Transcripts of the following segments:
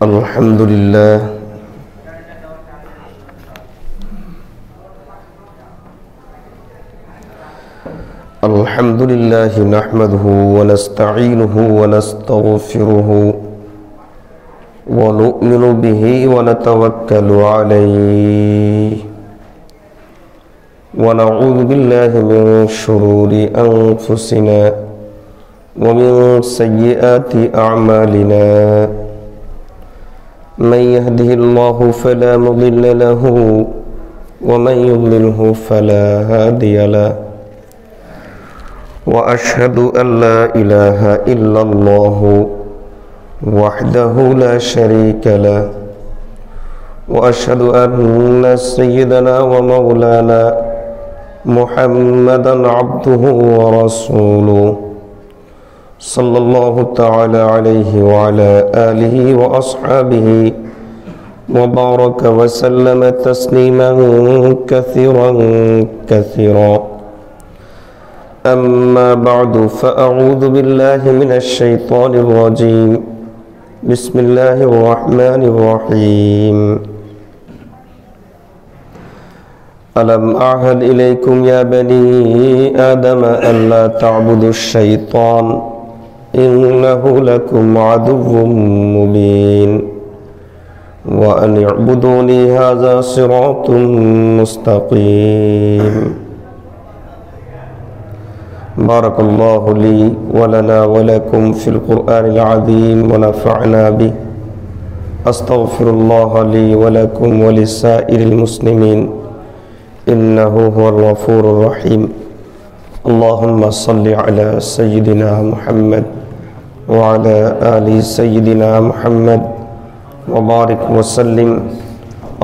अल्हम्दुलिल्लाह अल्हम्दुलिल्लाह नहमदुहु व नस्तईनुहु व नस्तगफिरुहु व नु'मिनु बिही व नतवक्कलु अलैहि व नऊज़ु बिल्लाहि मिन शुरूरि अंफुसिना व मिन सय्यिआति अअमालिना मन यहदिहिल्लाहु फला मुदिल्ल लहु व मन युद्लिलहु फला हादिय लहु व अशहदु अल्ला इलाहा इल्लल्लाहु वहदहु ला शरीक लहु व अशहदु अन्ना सय्यदना व मौलाना मुहम्मदन अब्दुहु व रसूलुहु सल्लल्लाहु तआला अलैहि व अला आलिहि व अस्हाबिहि व बारक व सल्लम तस्लीमन कसीरन कसीरा अम्मा बअदु फअऊज़ु बिल्लाहि मिनश शैतानिर रजीम बिस्मिल्लाहिर रहमानिर रहीम अलम अअहद इलैकुम या बनी आदम अल्ला तअबुदुश शैतान इन्नहु लकुम अदुव्वुम मुबीन व अन इअ्बुदूनी हाज़ा सिरातुम मुस्तक़ीम बारकल्लाहु ली व लना व लकुम फिल क़ुरआनिल अज़ीम व नफ़अना बिही अस्तग़फिरुल्लाह ली व लकुम व लिसाइरिल मुस्लिमीन इन्नहु हुवल गफ़ूरुर रहीम अल्लाहुम्मा सल्लि अला सय्यिदिना मुहम्मद व अला आलि सय्यिदिना मुहम्मद व बारिक व सल्लिम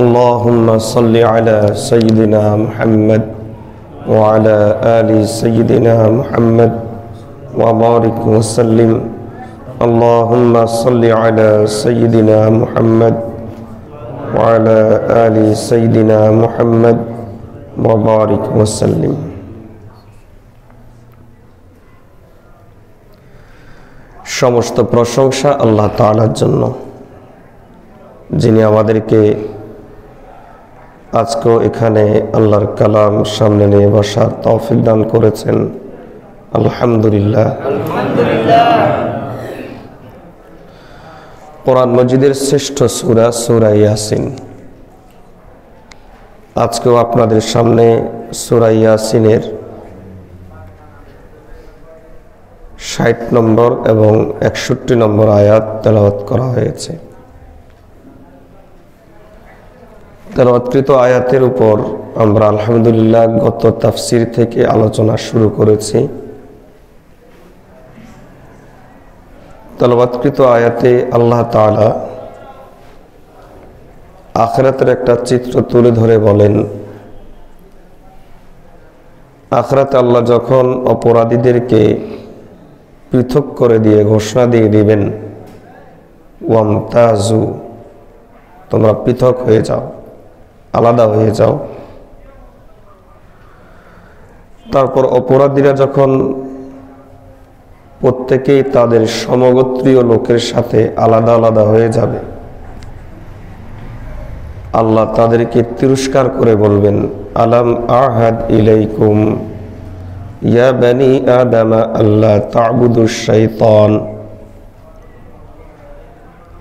अल्लाहुम्मा सल्लि अला सय्यिदिना मुहम्मद व अला आलि सय्यिदिना मुहम्मद व बारिक व सल्लिम अल्लाहुम्मा सल्लि अला सय्यिदिना मुहम्मद व अला आलि सय्यिदिना मुहम्मद व बारिक व सल्लिम। समस्त प्रशंसा अल्लाह ताआलार जन्य जिनि आमादेरके आजकेও एखाने आल्लाहर कलाम सामने निये बसार तौफिक दान करेছেন अल्हम्दुलिल्लाह। कुरान मजिদের श्रेष्ठ सूरा सूरा यासिन आजकेও आपनादेर सामने सूरा यासिनेर 60 नम्बर एवं 61 नम्बर आयात तेलावत करा हयेছে। तेलावतकृत आयातेर ऊपर आमरा आलহামদুলিল্লাহ गत ताफसिर थेके आलोचना शुरू करेছি। तेलावतकृत आयाते आल्लाह ताआला आखिरातेर एकटा चित्र तुले धरे बोलेन आखिराते आल्लाह जखन अपराधीदेरके पृथक करे दिए घोषणा दिए दिबेन वामताजु तोमरा पृथक हये जाओ आलादा हये जाओ। तारपर अपराधीरा जखन प्रत्येकेई तादेर समगोत्रीय लोकेर साथे आलादा आलादा हये जाबे आल्लाह तादेरके तिरस्कार करे बोलबेन आलम आहद इलैकुम या बनी आदम अल्ला ताबुदुश शैतान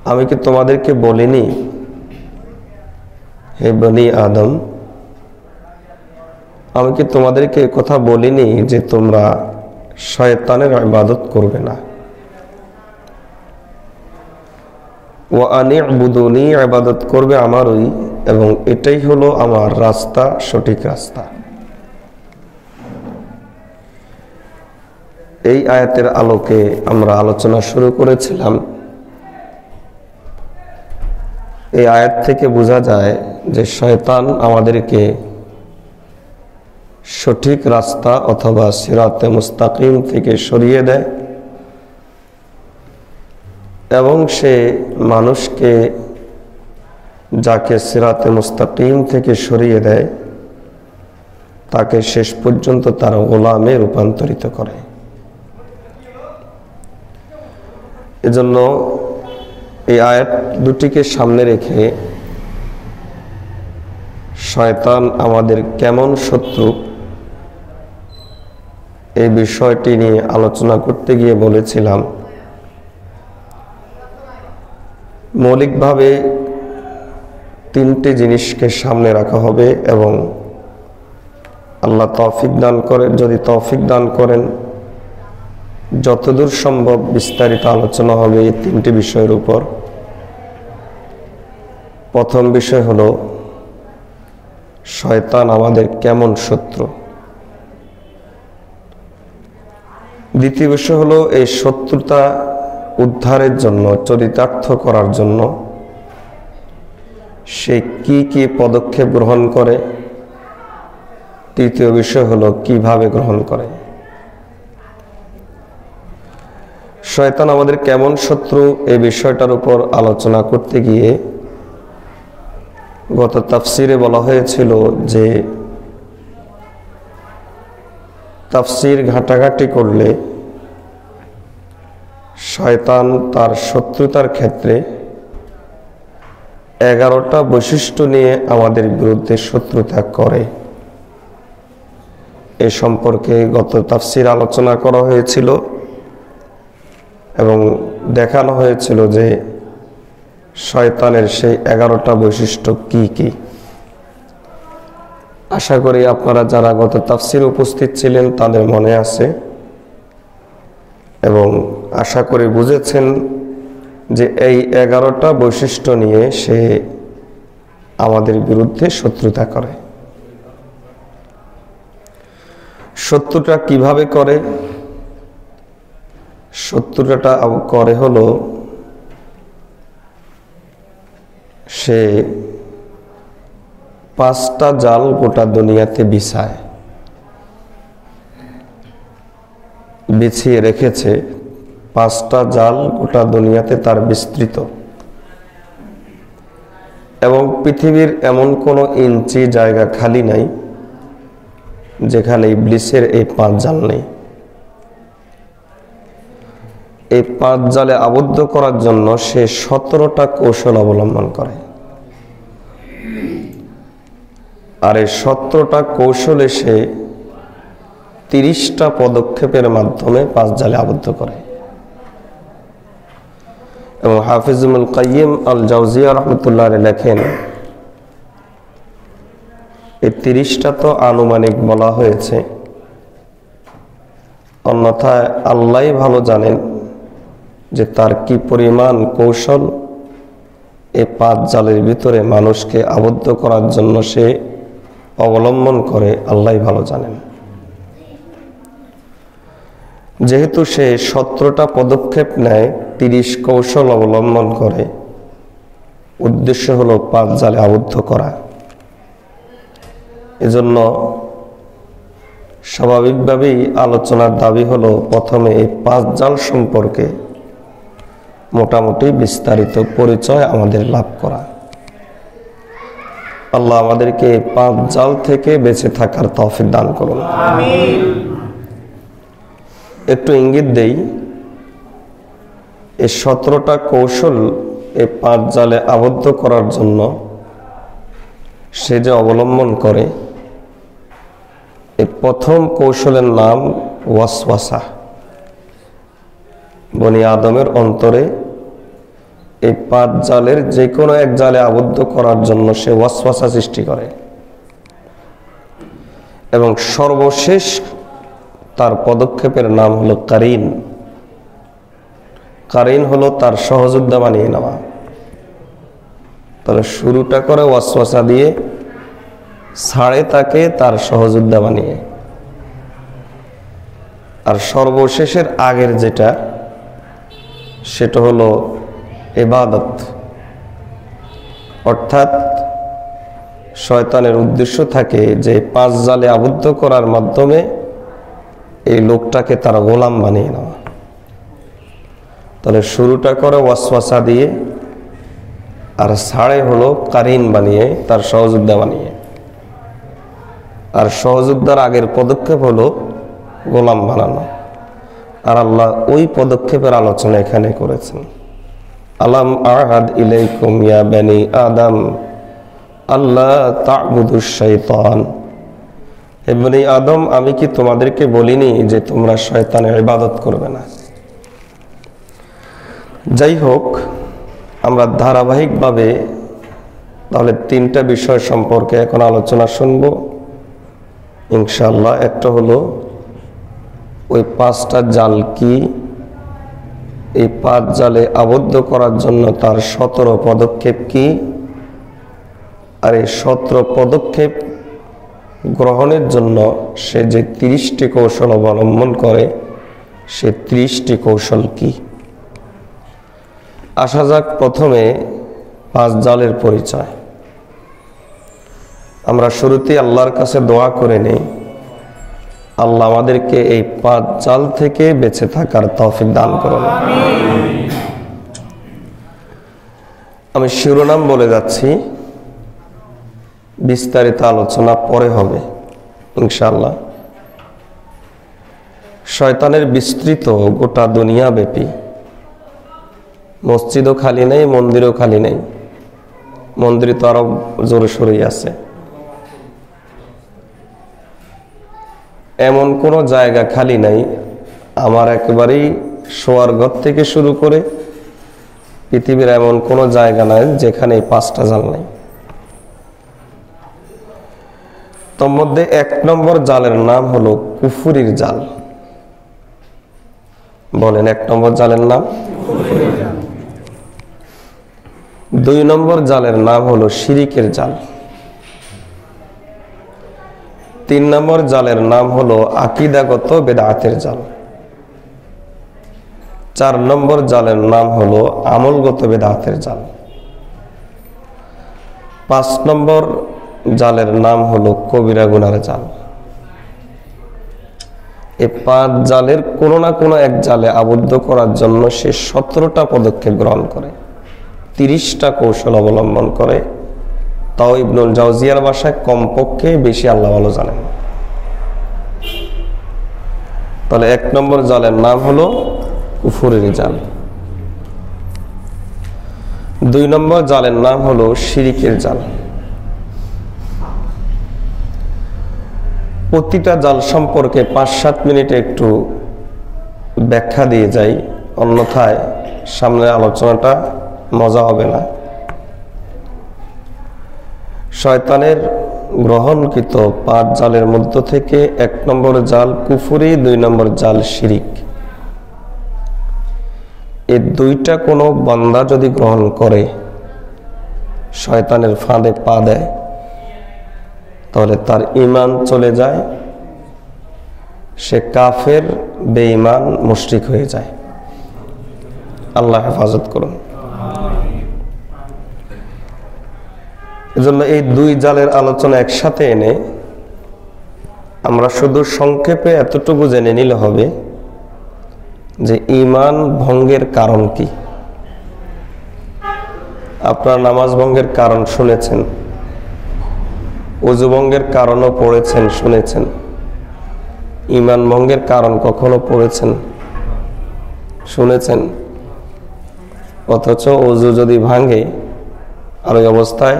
आमी कि तोमादेरके बोलिनी हे बनी आदम आमी कि तोमादेरके कथा बोलिनी जे तोमरा शयतानेर इबादत करबे ना व अनिअबुदुनी इबादत करबे आमारई एवं एटाई हलो आमार रास्ता सठिक रास्ता। এই আয়াতের আলোকে আমরা আলোচনা শুরু করেছিলাম। এই আয়াত থেকে বোঝা যায় যে শয়তান আমাদেরকে সঠিক রাস্তা অথবা সিরাতে মুস্তাকিম থেকে সরিয়ে দেয় এবং সে মানুষকে যাকে সিরাতে মুস্তাকিম থেকে সরিয়ে দেয় তাকে শেষ পর্যন্ত তার গোলামে রূপান্তরিত করে। এজন্য এই আয়াত দুটিকে সামনে রেখে শয়তান আমাদের কেমন শত্রু এই বিষয়টি নিয়ে আলোচনা করতে গিয়ে বলেছিলাম, মৌলিকভাবে তিনটি জিনিসকে সামনে রাখা হবে এবং আল্লাহ তৌফিক দান করেন, যদি তৌফিক দান করেন যতদূর সম্ভব বিস্তারিত আলোচনা হবে এই তিনটি বিষয়ের উপর। প্রথম বিষয় হলো শয়তান আমাদের কেমন শত্রু। দ্বিতীয় বিষয় হলো এই শত্রুতা উদ্ধারের জন্য, চরিতার্থ করার জন্য সে কি কি পদক্ষেপ গ্রহণ করে। তৃতীয় বিষয় হলো কিভাবে গ্রহণ করে। শয়তান আমাদের কেমন শত্রু এই বিষয়টার উপর আলোচনা করতে গিয়ে গত তাফসিরে বলা হয়েছিল যে তাফসির ঘাটাঘাটি করলে শয়তান তার শত্রুতার ক্ষেত্রে 11টা বৈশিষ্ট্য নিয়ে আমাদের বিরুদ্ধে শত্রুতা করে। এ সম্পর্কে গত তাফসির আলোচনা করা হয়েছিল এবং দেখানো হয়েছিল যে শয়তানের সেই 11টা বৈশিষ্ট্য কি কি। আশা করি আপনারা যারা গত তাফসিরে উপস্থিত ছিলেন তাদের মনে আছে এবং আশা করি বুঝেছেন যে এই 11টা বৈশিষ্ট্য নিয়ে সে আমাদের বিরুদ্ধে শত্রুতা করে। শত্রুতা কিভাবে করে? শত্রুতাটা করে হলো সে 5টা জাল গোটা দুনিয়াতে বিছিয়ে রেখেছে। 5টা জাল গোটা দুনিয়াতে তার বিস্তৃত এবং পৃথিবীর এমন কোনো ইঞ্চি জায়গা খালি নাই যেখানে ইবলিসের এই 5 জাল নেই। এই 5 জালে আবদ্ধ করার জন্য সে 17টা কৌশল অবলম্বন করে, আর এই 17টা কৌশলে সে 30টা পদক্ষেপের মাধ্যমে 5 জালে আবদ্ধ করে। এবং হাফিজ ইবনুল কাইয়িম আল জাওজিয়া রাহমাতুল্লাহ আলাইহি লেখেন, এই 30টা তো আনুমানিক বলা হয়েছে, অন্যথায় আল্লাহই ভালো জানেন যে তার কি পরিমাণ কৌশল এই 5 জালের ভিতরে মানুষকে আবদ্ধ করার জন্য সে অবলম্বন করে, আল্লাহই ভালো জানেন। যেহেতু সে 17টা পদক্ষেপ নেয়, 30 কৌশল অবলম্বন করে, উদ্দেশ্য হলো 5 জালে আবদ্ধ করা। এজন্য স্বাভাবিকভাবেই আলোচনার দাবি হলো প্রথমে এই 5 জাল সম্পর্কে মোটামুটি বিস্তারিত পরিচয় আমাদের লাভ করা। আল্লাহ আমাদেরকে 5 জাল থেকে বেঁচে থাকার তৌফিক দান করুন, আমিন। একটু ইঙ্গিত দেই, এই 17টা কৌশল এই 5 জালে আবদ্ধ করার জন্য সে যে অবলম্বন করে, এই প্রথম কৌশলের নাম ওয়াসওয়াসা। বনি আদমের অন্তরে এই 5 জালের যে কোনো এক জালে আবদ্ধ করার জন্য সে ওয়াসওয়াসা সৃষ্টি করে এবং সর্বশেষ তার পদক্ষেপের নাম হলো কারিন। কারিন হলো তার সহযোদ্ধা বানিয়ে নেওয়া। তাহলে শুরুটা করে ওয়াসওয়াসা দিয়ে, ছাড়ে তাকে তার সহযোদ্ধা বানিয়ে, আর সর্বশেষের আগের যেটা সেটা হলো ইবাদত। অর্থাৎ শয়তানের উদ্দেশ্য থাকে যে 5 জালে আবদ্ধ করার মাধ্যমে এই লোকটাকে তার গোলাম বানিয়ে নেওয়া। তাহলে শুরুটা করে ওয়াসওয়াসা দিয়ে, আর ছাড়ে হলো কারিন বানিয়ে, তার সহযোদ্ধা বানিয়ে। আর সহযোদ্ধার আগের পদক্ষেপ হলো গোলাম বানানো। আর আল্লাহ ওই পদক্ষেপের আলোচনা এখানে করেছেন। আলাম আহাদ ইলাইকুম ইয়া বানি আদম আল্লাহ তা'বুদুশ শাইতান, হে বনি আদম, আমি কি তোমাদেরকে বলিনি যে তোমরা শয়তানের ইবাদত করবে না? যাই হোক, আমরা ধারাবাহিকভাবে তাহলে তিনটা বিষয় সম্পর্কে এখন আলোচনা শুনব ইনশাআল্লাহ। একটা হলো ওই 5টা জাল কি, এই 5 জালে আবদ্ধ করার জন্য তার 17 পদক্ষেপ কি, আর এই 17 পদক্ষেপ গ্রহণের জন্য সে যে 30টি কৌশল অবলম্বন করে সে 30টি কৌশল কি। আসা যাক প্রথমে 5 জালের পরিচয়। আমরা শুরুতেই আল্লাহর কাছে দোয়া করে নেই, আল্লাহ আমাদেরকে এই 5 জাল থেকে বেঁচে থাকার তৌফিক দান করুন। আমি শিরোনাম বলে যাচ্ছি, বিস্তারিত আলোচনা পরে হবে ইনশাআল্লাহ। শয়তানের বিস্তৃত গোটা দুনিয়া ব্যাপী, মসজিদও খালি নেই, মন্দিরও খালি নেই, মন্দির তো আরো জোরে সোরেই আছে। এমন কোনো জায়গা খালি নাই, আমার একেবারেই শোয়ার ঘর থেকে শুরু করে পৃথিবীর এমন কোনো জায়গা নাই যেখানে 5টা জাল নাই। তোর মধ্যে 1 নম্বর জালের নাম হলো কুফরির জাল। বলেন, 1 নম্বর জালের নাম। 2 নম্বর জালের নাম হলো শিরিকের জাল। 3 নম্বর জালের নাম হলো আকীদাগত বেদাতের জাল। 4 নম্বর জালের নাম হলো আমলগত বেদাতের জাল। 5 নম্বর জালের নাম হলো কবিরা গুনার জাল। এই 5 জালের কোনো না কোনো এক জালে আবদ্ধ করার জন্য সে 17টা পদক্ষেপ গ্রহণ করে, 30টা কৌশল অবলম্বন করে। তাও ইবনুল জাওজিয়ার ভাষায় কমপক্ষে বেশি আল্লাহ ভালো জানেন। তাহলে 1 নম্বর জালের নাম হলো কুফরের জাল। 2 নম্বর জালের নাম হলো শিরিকের জাল। প্রতিটা জাল সম্পর্কে 5-7 মিনিটে একটু ব্যাখ্যা দিয়ে যাই, অন্যথায় সামনের আলোচনাটা মজা হবে না। শয়তানের গ্রহণকৃত 5 জালের মধ্য থেকে 1 নম্বর জাল কুফরি, 2 নম্বর জাল শিরিক। এই 2টা কোনো বান্দা যদি গ্রহণ করে, শয়তানের ফাঁদে পা দেয়, তাহলে তার ঈমান চলে যায়, সে কাফের, বেঈমান, মুশরিক হয়ে যায়। আল্লাহ হেফাজত করুন। এজন্য এই 2 জালের আলোচনা একসাথে এনে আমরা শুধু সংক্ষেপে এতটুকু জেনে নিলে হবে যে ঈমান ভঙ্গের কারণ কি। আপনারা নামাজ ভঙ্গের কারণ শুনেছেন, ওযু ভঙ্গের কারণও পড়েছেন, শুনেছেন। ঈমান ভঙ্গের কারণ কখনো পড়েছেন, শুনেছেন? অথচ ওযু যদি ভাঙে আর ওই অবস্থায়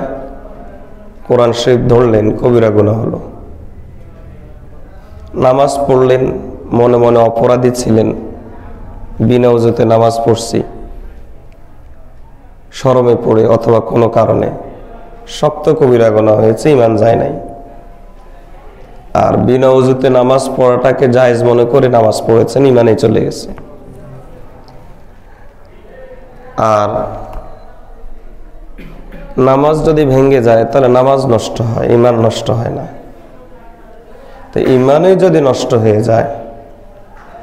কোরআন শরীফ ধরলেন, কবিরা গুনাহ হলো। নামাজ পড়লেন, মনে মনে অপরাধী ছিলেন, বিনা ওযুতে নামাজ পড়ছি, শরমে পড়ে অথবা কোনো কারণে শক্ত কবিরা গুনাহ হয়েছে, ঈমান যায় নাই। আর বিনা ওযুতে নামাজ পড়াটাকে জায়েজ মনে করে নামাজ পড়েছেন, ঈমানে চলে গেছে। আর নামাজ যদি ভেঙে যায় তাহলে নামাজ নষ্ট হয়, ঈমান নষ্ট হয় না। তো ঈমানই যদি নষ্ট হয়ে যায়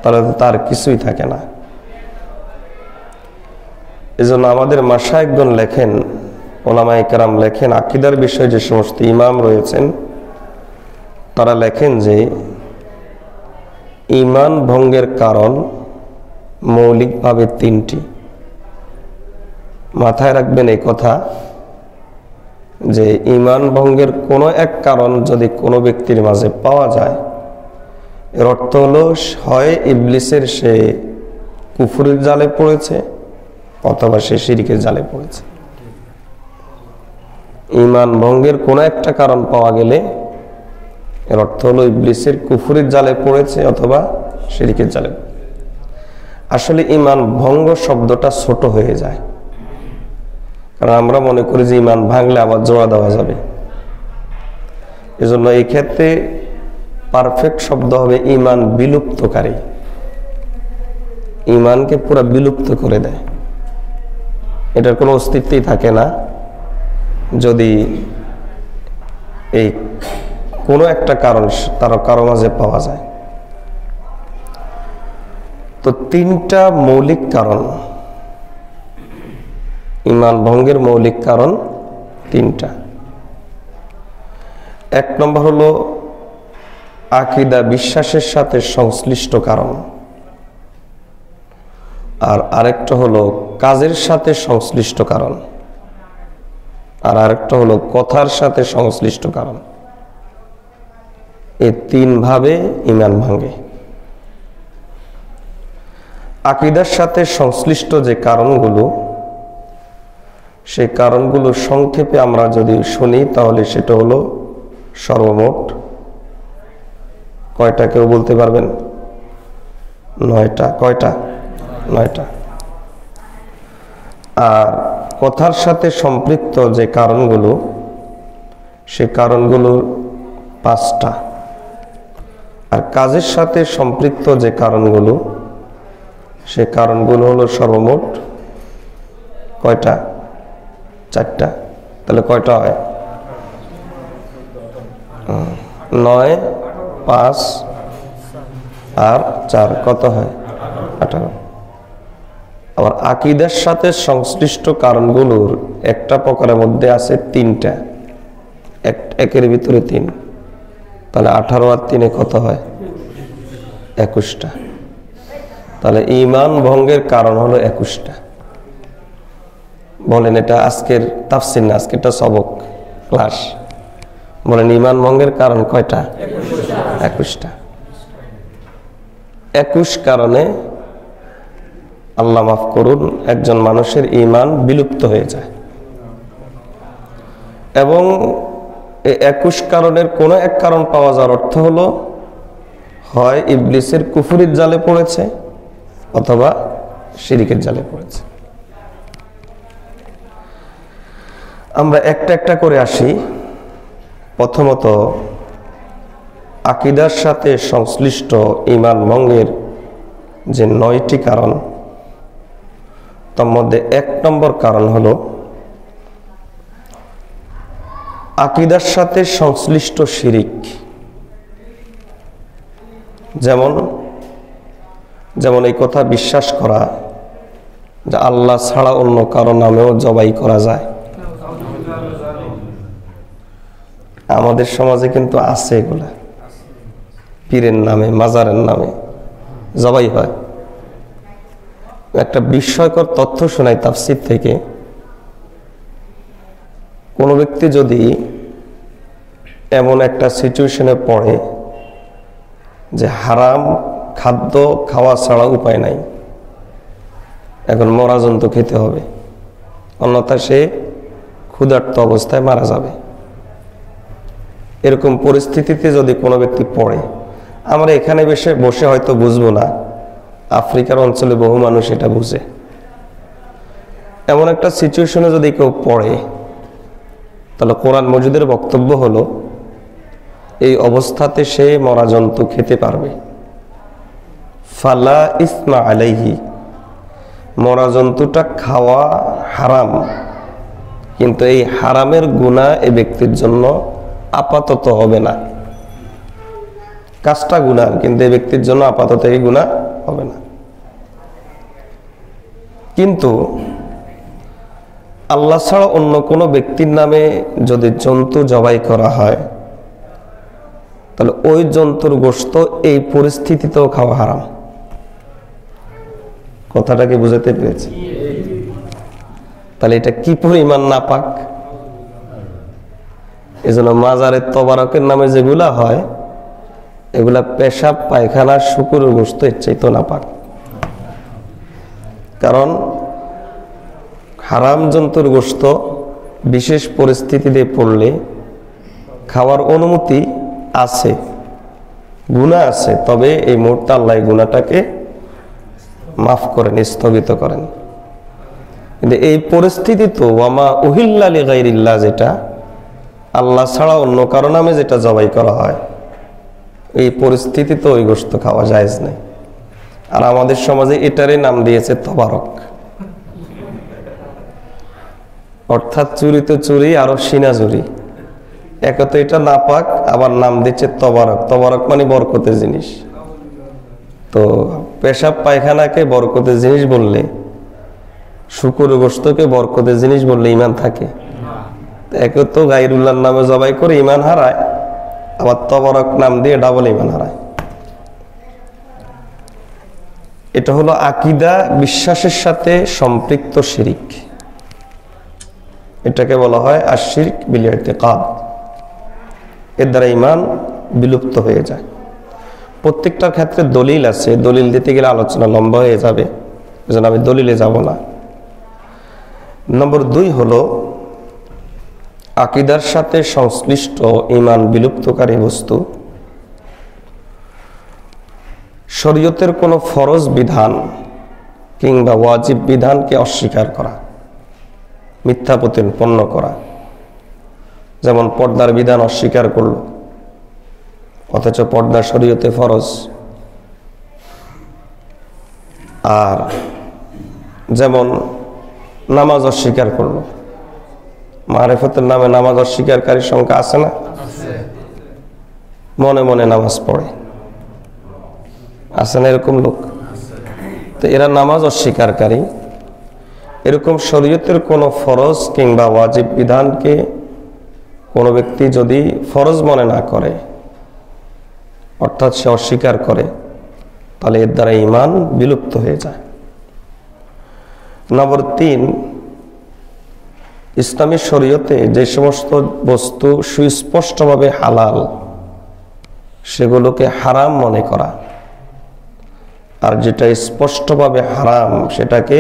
তাহলে তার কিছুই থাকে না। এজন্য আমাদের মাশায়েখগণ লেখেন, ওলামায়ে কেরাম লেখেন, আকীদার বিষয়ে যে সমস্ত ইমাম রয়েছেন তারা লেখেন যে ঈমান ভঙ্গের কারণ মৌলিকভাবে 3টি। মাথায় রাখবেন এই কথা, যে ঈমান ভঙ্গের কোনো এক কারণ যদি কোনো ব্যক্তির মাঝে পাওয়া যায়, এর অর্থ হলো হয় ইবলিসের সে কুফরের জালে পড়েছে অথবা সে শিরকের জালে পড়েছে। ঈমান ভঙ্গের কোনো একটা কারণ পাওয়া গেলে এর অর্থ হলো ইবলিসের কুফরের জালে পড়েছে অথবা শিরকের জালে। আসলে ঈমান ভঙ্গ শব্দটা ছোট হয়ে যায়, কারণ আমরা মনে করি যে ঈমান ভাঙলে আবার জোড়া দেওয়া যাবে। এজন্য এই ক্ষেত্রে পারফেক্ট শব্দ হবে ঈমান বিলুপ্তকারী। ঈমানকে পুরো বিলুপ্ত করে দেয়, এটার কোনো অস্তিত্বই থাকে না যদি এই কোনো একটা কারণ তার কারো মাঝে পাওয়া যায়। তো তিনটা মৌলিক কারণ, ঈমান ভঙ্গের মৌলিক কারণ তিনটা। এক নম্বর হলো আকীদা বিশ্বাসের সাথে সংশ্লিষ্ট কারণ, আর আরেকটা হলো কাজের সাথে সংশ্লিষ্ট কারণ, আর আরেকটা হলো কথার সাথে সংশ্লিষ্ট কারণ। এই তিন ভাবে ঈমান ভাঙে। আকীদার সাথে সংশ্লিষ্ট যে কারণগুলো, সেই কারণগুলো সংক্ষেপে আমরা যদি শুনি তাহলে সেটা হলো সর্বমোট কয়টা? কেউ বলতে পারবেন? 9টা। কয়টা? 9টা। আর কথার সাথে সম্পৃক্ত যে কারণগুলো, সে কারণগুলো 5টা। আর কাজের সাথে সম্পৃক্ত যে কারণগুলো, সে কারণগুলো হলো সর্বমোট কয়টা? 4টা। তাহলে কয়টা হয়? 9, 5 আর 4 কত হয়? 18। আবার আকীদার সাথে সংশ্লিষ্ট কারণগুলোর একটা প্রকারের মধ্যে আছে 3টা, একের ভিতরে 3। তাহলে 18 আর 3 কত হয়? 21টা। তাহলে ঈমান ভঙ্গের কারণ হলো 21টা। বলেন, এটা আজকের তাফসীর না, আজকেরটা সবক ক্লাস। বলেন ঈমান ভঙ্গের কারণ কয়টা? 21টা। 21 কারণে আল্লাহ মাফ করুন একজন মানুষের ঈমান বিলুপ্ত হয়ে যায়। এবং এই 21 কারণের কোনো এক কারণ পাওয়া যাওয়ার অর্থ হলো হয় ইবলিসের কুফরির জালে পড়েছে অথবা শিরকের জালে পড়েছে। আমরা একটা একটা করে আসি। প্রথমত আকীদার সাথে সংশ্লিষ্ট ঈমান ভঙ্গের যে 9টি কারণ, তার মধ্যে 1 নম্বর কারণ হলো আকীদার সাথে সংশ্লিষ্ট শিরিক। যেমন এই কথা বিশ্বাস করা যে আল্লাহ ছাড়া অন্য কারো নামেও জবাই করা যায়। আমাদের সমাজে কিন্তু আছে এগুলা, পীরের নামে, মাজারের নামে জবাই হয়। একটা বিস্ময়কর তথ্য শোনাই তাফসীর থেকে। কোনো ব্যক্তি যদি এমন একটা সিচুয়েশনে পড়ে যে হারাম খাদ্য খাওয়া ছাড়া উপায় নাই, এখন মরা জন্তু খেতে হবে, অন্যথা সে ক্ষুধার্ত অবস্থায় মারা যাবে। এরকম পরিস্থিতিতে যদি কোনো ব্যক্তি পড়ে, আমরা এখানে বসে হয়তো বুঝবো না, আফ্রিকার অঞ্চলে বহু মানুষ এটা বুঝে। এমন একটা সিচুয়েশনে যদি কেউ পড়ে, তাহলে কোরআন মজিদের বক্তব্য হলো এই অবস্থাতে সে মরা জন্তু খেতে পারবে। ফালা ইসমা আলাইহি, মরা জন্তুটা খাওয়া হারাম, কিন্তু এই হারামের গুনাহ এই ব্যক্তির জন্য আপাতত হবে না। কাজটা গুনাহ, কিন্তু এই ব্যক্তির জন্য আপাতত এই গুনাহ হবে না। কিন্তু আল্লাহ ছাড়া অন্য কোনো ব্যক্তির নামে যদি জন্তু জবাই করা হয়, তাহলে ওই জন্তুর গোশত এই পরিস্থিতিতেও খাওয়া হারাম। কথাটাকে বুঝাতে পেরেছি? তাহলে এটা কি পরিমাণ নাপাক? এজন্য মাজারের তবারকের নামে যেগুলা হয় এগুলা পেশাব পায়খানা শুকুরের গোশত এর চাইতো না পাক। কারণ হারাম জন্তুর গোশত বিশেষ পরিস্থিতিতে পড়লে খাওয়ার অনুমতি আছে, গুনাহ আছে, তবে এই মুহূর্তে আল্লাহ গুনাহটাকে মাফ করেন, স্থগিত করেন। কিন্তু এই পরিস্থিতি তো ওয়ামা উহিল্লা লিগাইরিল্লাহ, যেটা আল্লাহ ছাড়া অন্য কারো নামে যেটা জবাই করা হয়, এই পরিস্থিতি তো ওই গোশত খাওয়া জায়েজ নেই। আর আমাদের সমাজে এটারই নাম দিয়েছে তবারক, অর্থাৎ চুরি তো চুরি, আরো সিনাজুরি। একে তো এটা নাপাক, আবার নাম দিচ্ছে তবারক। তবারক মানে বরকতের জিনিস। তো পেশাব পায়খানাকে বরকতের জিনিস বললে, শুকুর গোশতকে বরকতের জিনিস বললে ইমান থাকে? একে তো গায়রুল্লাহর নামে জবাই করে ইমান হারায়, আবার তবারক নাম দিয়ে ডাবল ইমান হারায়। এটা হলো আকীদা, বিশ্বাসের সাথে সম্পৃক্ত শিরিক। এটাকে বলা হয় আশ-শিরক বিল ইতিকাদ। এর দ্বারা ইমান বিলুপ্ত হয়ে যায়। প্রত্যেকটার ক্ষেত্রে দলিল আছে, দলিল দিতে গেলে আলোচনা লম্বা হয়ে যাবে, এজন্য আমি দলিলে যাব না। নম্বর 2 হলো আকীদার সাথে সংশ্লিষ্ট ইমান বিলুপ্তকারী বস্তু, শরীয়তের কোনো ফরজ বিধান কিংবা ওয়াজিব বিধানকে অস্বীকার করা, মিথ্যা প্রতিপন্ন করা। যেমন পর্দার বিধান অস্বীকার করলো, অথচ পর্দা শরীয়তে ফরজ। আর যেমন নামাজ অস্বীকার করলো, মারিফতের নামে নামাজ অস্বীকারীর সংখ্যা আছে না? মনে মনে নামাজ পড়ে, আছে না এরকম লোক? তো এরা নামাজ অস্বীকারী। এরকম শরীয়তের কোনো ফরজ কিংবা ওয়াজিব বিধানকে কোনো ব্যক্তি যদি ফরজ মনে না করে, অর্থাৎ সে অস্বীকার করে, তাহলে এর দ্বারা ঈমান বিলুপ্ত হয়ে যায়। নম্বর 3, ইসলামী শরীয়তে যে সমস্ত বস্তু সুস্পষ্টভাবে হালাল সেগুলোকে হারাম মনে করা, আর যেটা স্পষ্টভাবে হারাম সেটাকে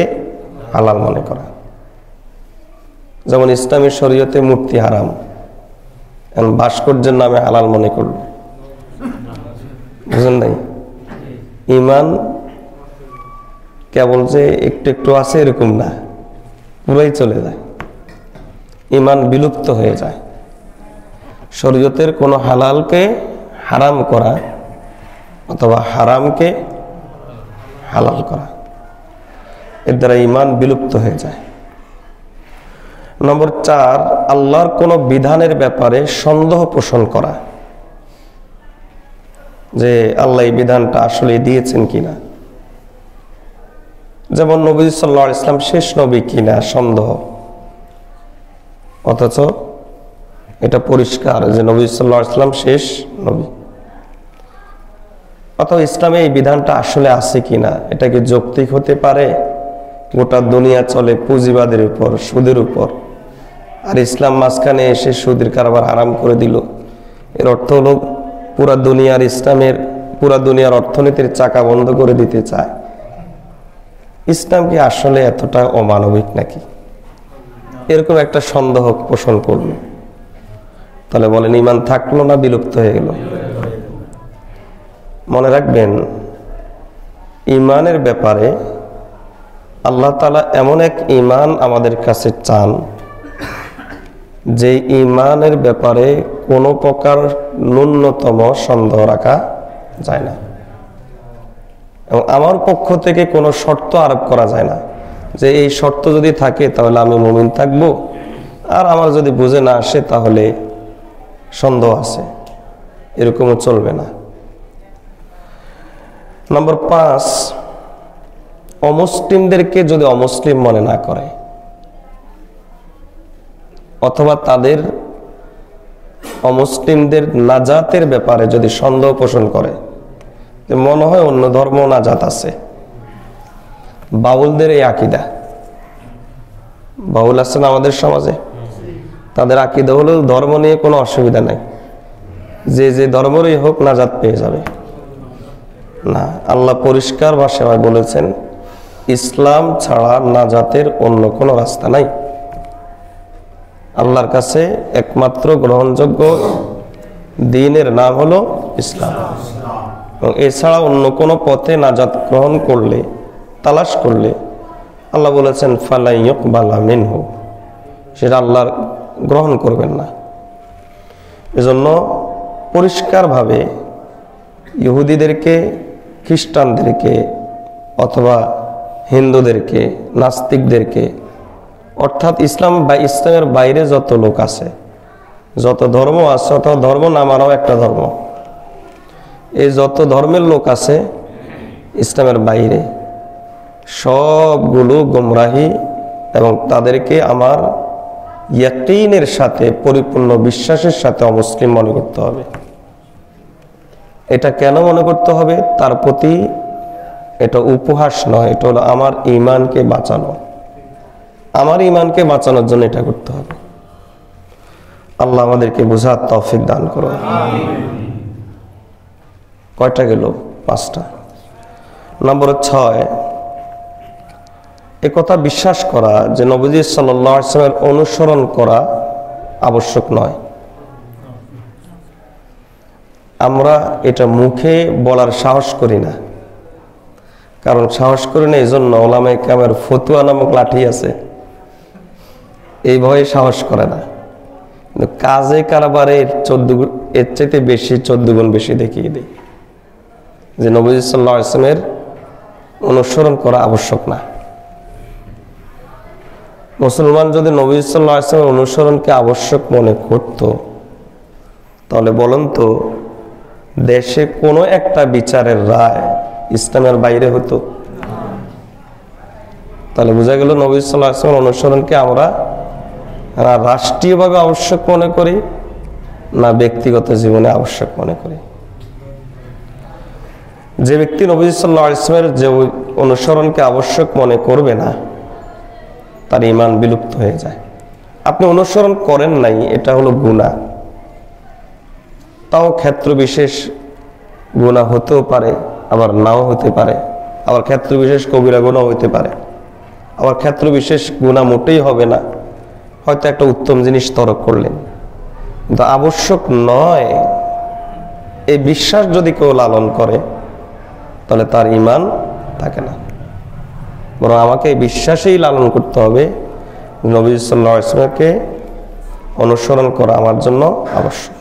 হালাল মনে করা। যেমন ইসলামী শরীয়তে মূর্তি হারাম, ভাস্কর্যের নামে হালাল মনে করলো, বুঝলেন নাই? ঈমান কেবল যে একটু একটু আছে এরকম না, পুরাই চলে যায়, ঈমান বিলুপ্ত হয়ে যায়। শরীয়তের কোনো হালালকে হারাম করা অথবা হারামকে হালাল করা, এর দ্বারা ঈমান বিলুপ্ত হয়ে যায়। নম্বর 4, আল্লাহর কোনো বিধানের ব্যাপারে সন্দেহ পোষণ করা, যে আল্লাহ এই বিধানটা আসলে দিয়েছেন কিনা। যেমন নবী সাল্লাল্লাহু আলাইহি ওয়াসাল্লাম শেষ নবী কিনা সন্দেহ, অথচ এটা পরিষ্কার যে নবী সাল্লাল্লাহু আলাইহি ওয়াসাল্লাম শেষ নবী। অথবা ইসলামে এই বিধানটা আসলে আছে কিনা, এটা কি যৌক্তিক হতে পারে? গোটা দুনিয়া চলে পুঁজিবাদের উপর, সুদের উপর, আর ইসলাম মাঝখানে এসে সুদের কারবার হারাম করে দিল। এর অর্থ হলো পুরা দুনিয়ার অর্থনীতির চাকা বন্ধ করে দিতে চায়। ইসলাম কি আসলে এতটা অমানবিক নাকি? এরকম একটা সন্দেহ পোষণ করলো, তাহলে বলেন ঈমান থাকলো না বিলুপ্ত হয়ে গেল? মনে রাখবেন, ঈমানের ব্যাপারে আল্লাহ তাআলা এমন এক ঈমান আমাদের কাছে চান যে ঈমানের ব্যাপারে কোনো প্রকার ন্যূনতম সন্দেহ রাখা যায় না, এবং আমার পক্ষ থেকে কোনো শর্ত আরোপ করা যায় না যে এই শর্ত যদি থাকে তাহলে আমি মুমিন থাকব, আর আমার যদি বুঝে না আসে তাহলে সন্দেহ আছে, এরকমও চলবে না। নম্বর 5, অমুসলিমদেরকে যদি অমুসলিম মনে না করে, অথবা তাদের অমুসলিমদের নাজাতের ব্যাপারে যদি সন্দেহ পোষণ করে, যে মনে হয় অন্য ধর্ম নাজাত আছে। বাউলদের এই আকীদা, বাউল আছেন আমাদের সমাজে, তাদের আকীদা হলো ধর্ম নিয়ে কোনো অসুবিধা নাই, যে যে ধর্মেরই হোক নাজাত পেয়ে যাবে। না, আল্লাহ পরিষ্কার ভাষায় বলেছেন ইসলাম ছাড়া নাজাতের অন্য কোনো রাস্তা নাই। আল্লাহর কাছে একমাত্র গ্রহণযোগ্য দ্বীনের নাম হলো ইসলাম। এবং এছাড়া অন্য কোনো পথে নাজাত গ্রহণ করলে, তালাশ করলে আল্লাহ বলেছেন ফালা ইউকবালা মিনহু, সেটা আল্লাহর গ্রহণ করবেন না। এজন্য পরিষ্কারভাবে ইহুদিদেরকে, খ্রিস্টানদেরকে অথবা হিন্দুদেরকে, নাস্তিকদেরকে, অর্থাৎ ইসলাম বা ইসলামের বাইরে যত লোক আছে, যত ধর্ম আছে, অত ধর্ম না মানাও একটা ধর্ম, এই যত ধর্মের লোক আছে ইসলামের বাইরে সবগুলো গোমরাহি, এবং তাদেরকে আমার ইয়াকিনের সাথে, পরিপূর্ণ বিশ্বাসের সাথে অমুসলিম মনে করতে হবে। এটা কেন মনে করতে হবে? তার প্রতি এটা উপহাস নয়, এটা হলো আমার ঈমানকে বাঁচানো। আমার ঈমানকে বাঁচানোর জন্য এটা করতে হবে। আল্লাহ আমাদেরকে বুঝার তৌফিক দান করুন। কয়টা গেল? 5টা। নম্বর 6, একথা বিশ্বাস করা যে নবীজি সাল্লাল্লাহু আলাইহি ওয়াসাল্লামের অনুসরণ করা আবশ্যক নয়। আমরা এটা মুখে বলার সাহস করি না, কারণ সাহস করি না এই জন্য ওলামায়ে কেরামের ফতুয়া নামক লাঠি আছে, এই ভয়ে সাহস করে না। কিন্তু কাজে কারবারে এর চাইতে বেশি 14 গুণ বেশি দেখিয়ে দেয় যে নবী সাল্লাল্লাহু আলাইহি ওয়াসাল্লামের অনুসরণ করা আবশ্যক না। মুসলমান যদি নবী সাল্লাল্লাহু আলাইহি ওয়াসাল্লামের অনুসরণকে আবশ্যক মনে করত, তাহলে বলুন তো দেশে কোনো একটা বিচারের রায় ইসলামের বাইরে হতো? তাহলে বোঝা গেল নবী সাল্লাল্লাহু আলাইহি ওয়াসাল্লামের অনুসরণকে আমরা রাষ্ট্রীয়ভাবে আবশ্যক মনে করি না ব্যক্তিগত জীবনে আবশ্যক মনে করি। যে ব্যক্তি নবী সাল্লাল্লাহু আলাইহি ওয়াসাল্লামের যে অনুসরণকে আবশ্যক মনে করবে না, তার ঈমান বিলুপ্ত হয়ে যায়। আপনি অনুসরণ করেন নাই, এটা হলো গুনাহ। তাও ক্ষেত্র বিশেষ গুনাহ হতেও পারে, আবার নাও হতে পারে, আবার ক্ষেত্র বিশেষ কবিরা গুনাহ হতে পারে, আবার ক্ষেত্র বিশেষ গুনাহ মোটেই হবে না, হয়তো একটা উত্তম জিনিস তরক করলেন, কিন্তু আবশ্যক নয় এই বিশ্বাস যদি কেউ লালন করে তাহলে তার ঈমান থাকে না। বরং আমাকে এই বিশ্বাসেই লালন করতে হবে নবী সাল্লাল্লাহু আলাইহি ওয়াসাল্লামকে অনুসরণ করা আমার জন্য আবশ্যক।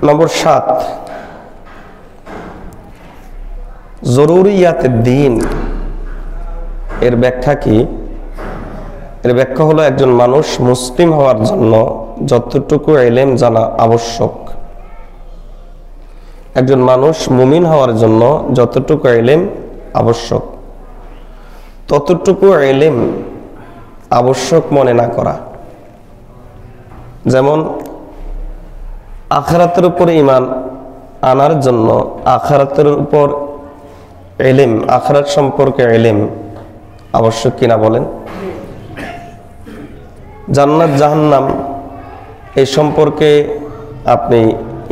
নম্বর 7, জরুরিয়াতের দ্বীন এর ব্যাখ্যা কি? এর ব্যাখ্যা হলো একজন মানুষ মুসলিম হওয়ার জন্য যতটুকু ইলম জানা আবশ্যক, একজন মানুষ মুমিন হওয়ার জন্য যতটুকু ইলম আবশ্যক, ততটুকু ইলম আবশ্যক মনে না করা। যেমন আখিরাতের উপর ঈমান আনার জন্য আখিরাতের উপর ইলম, আখিরাত সম্পর্কে ইলম আবশ্যক কিনা বলেন? জান্নাত জাহান্নাম এই সম্পর্কে আপনি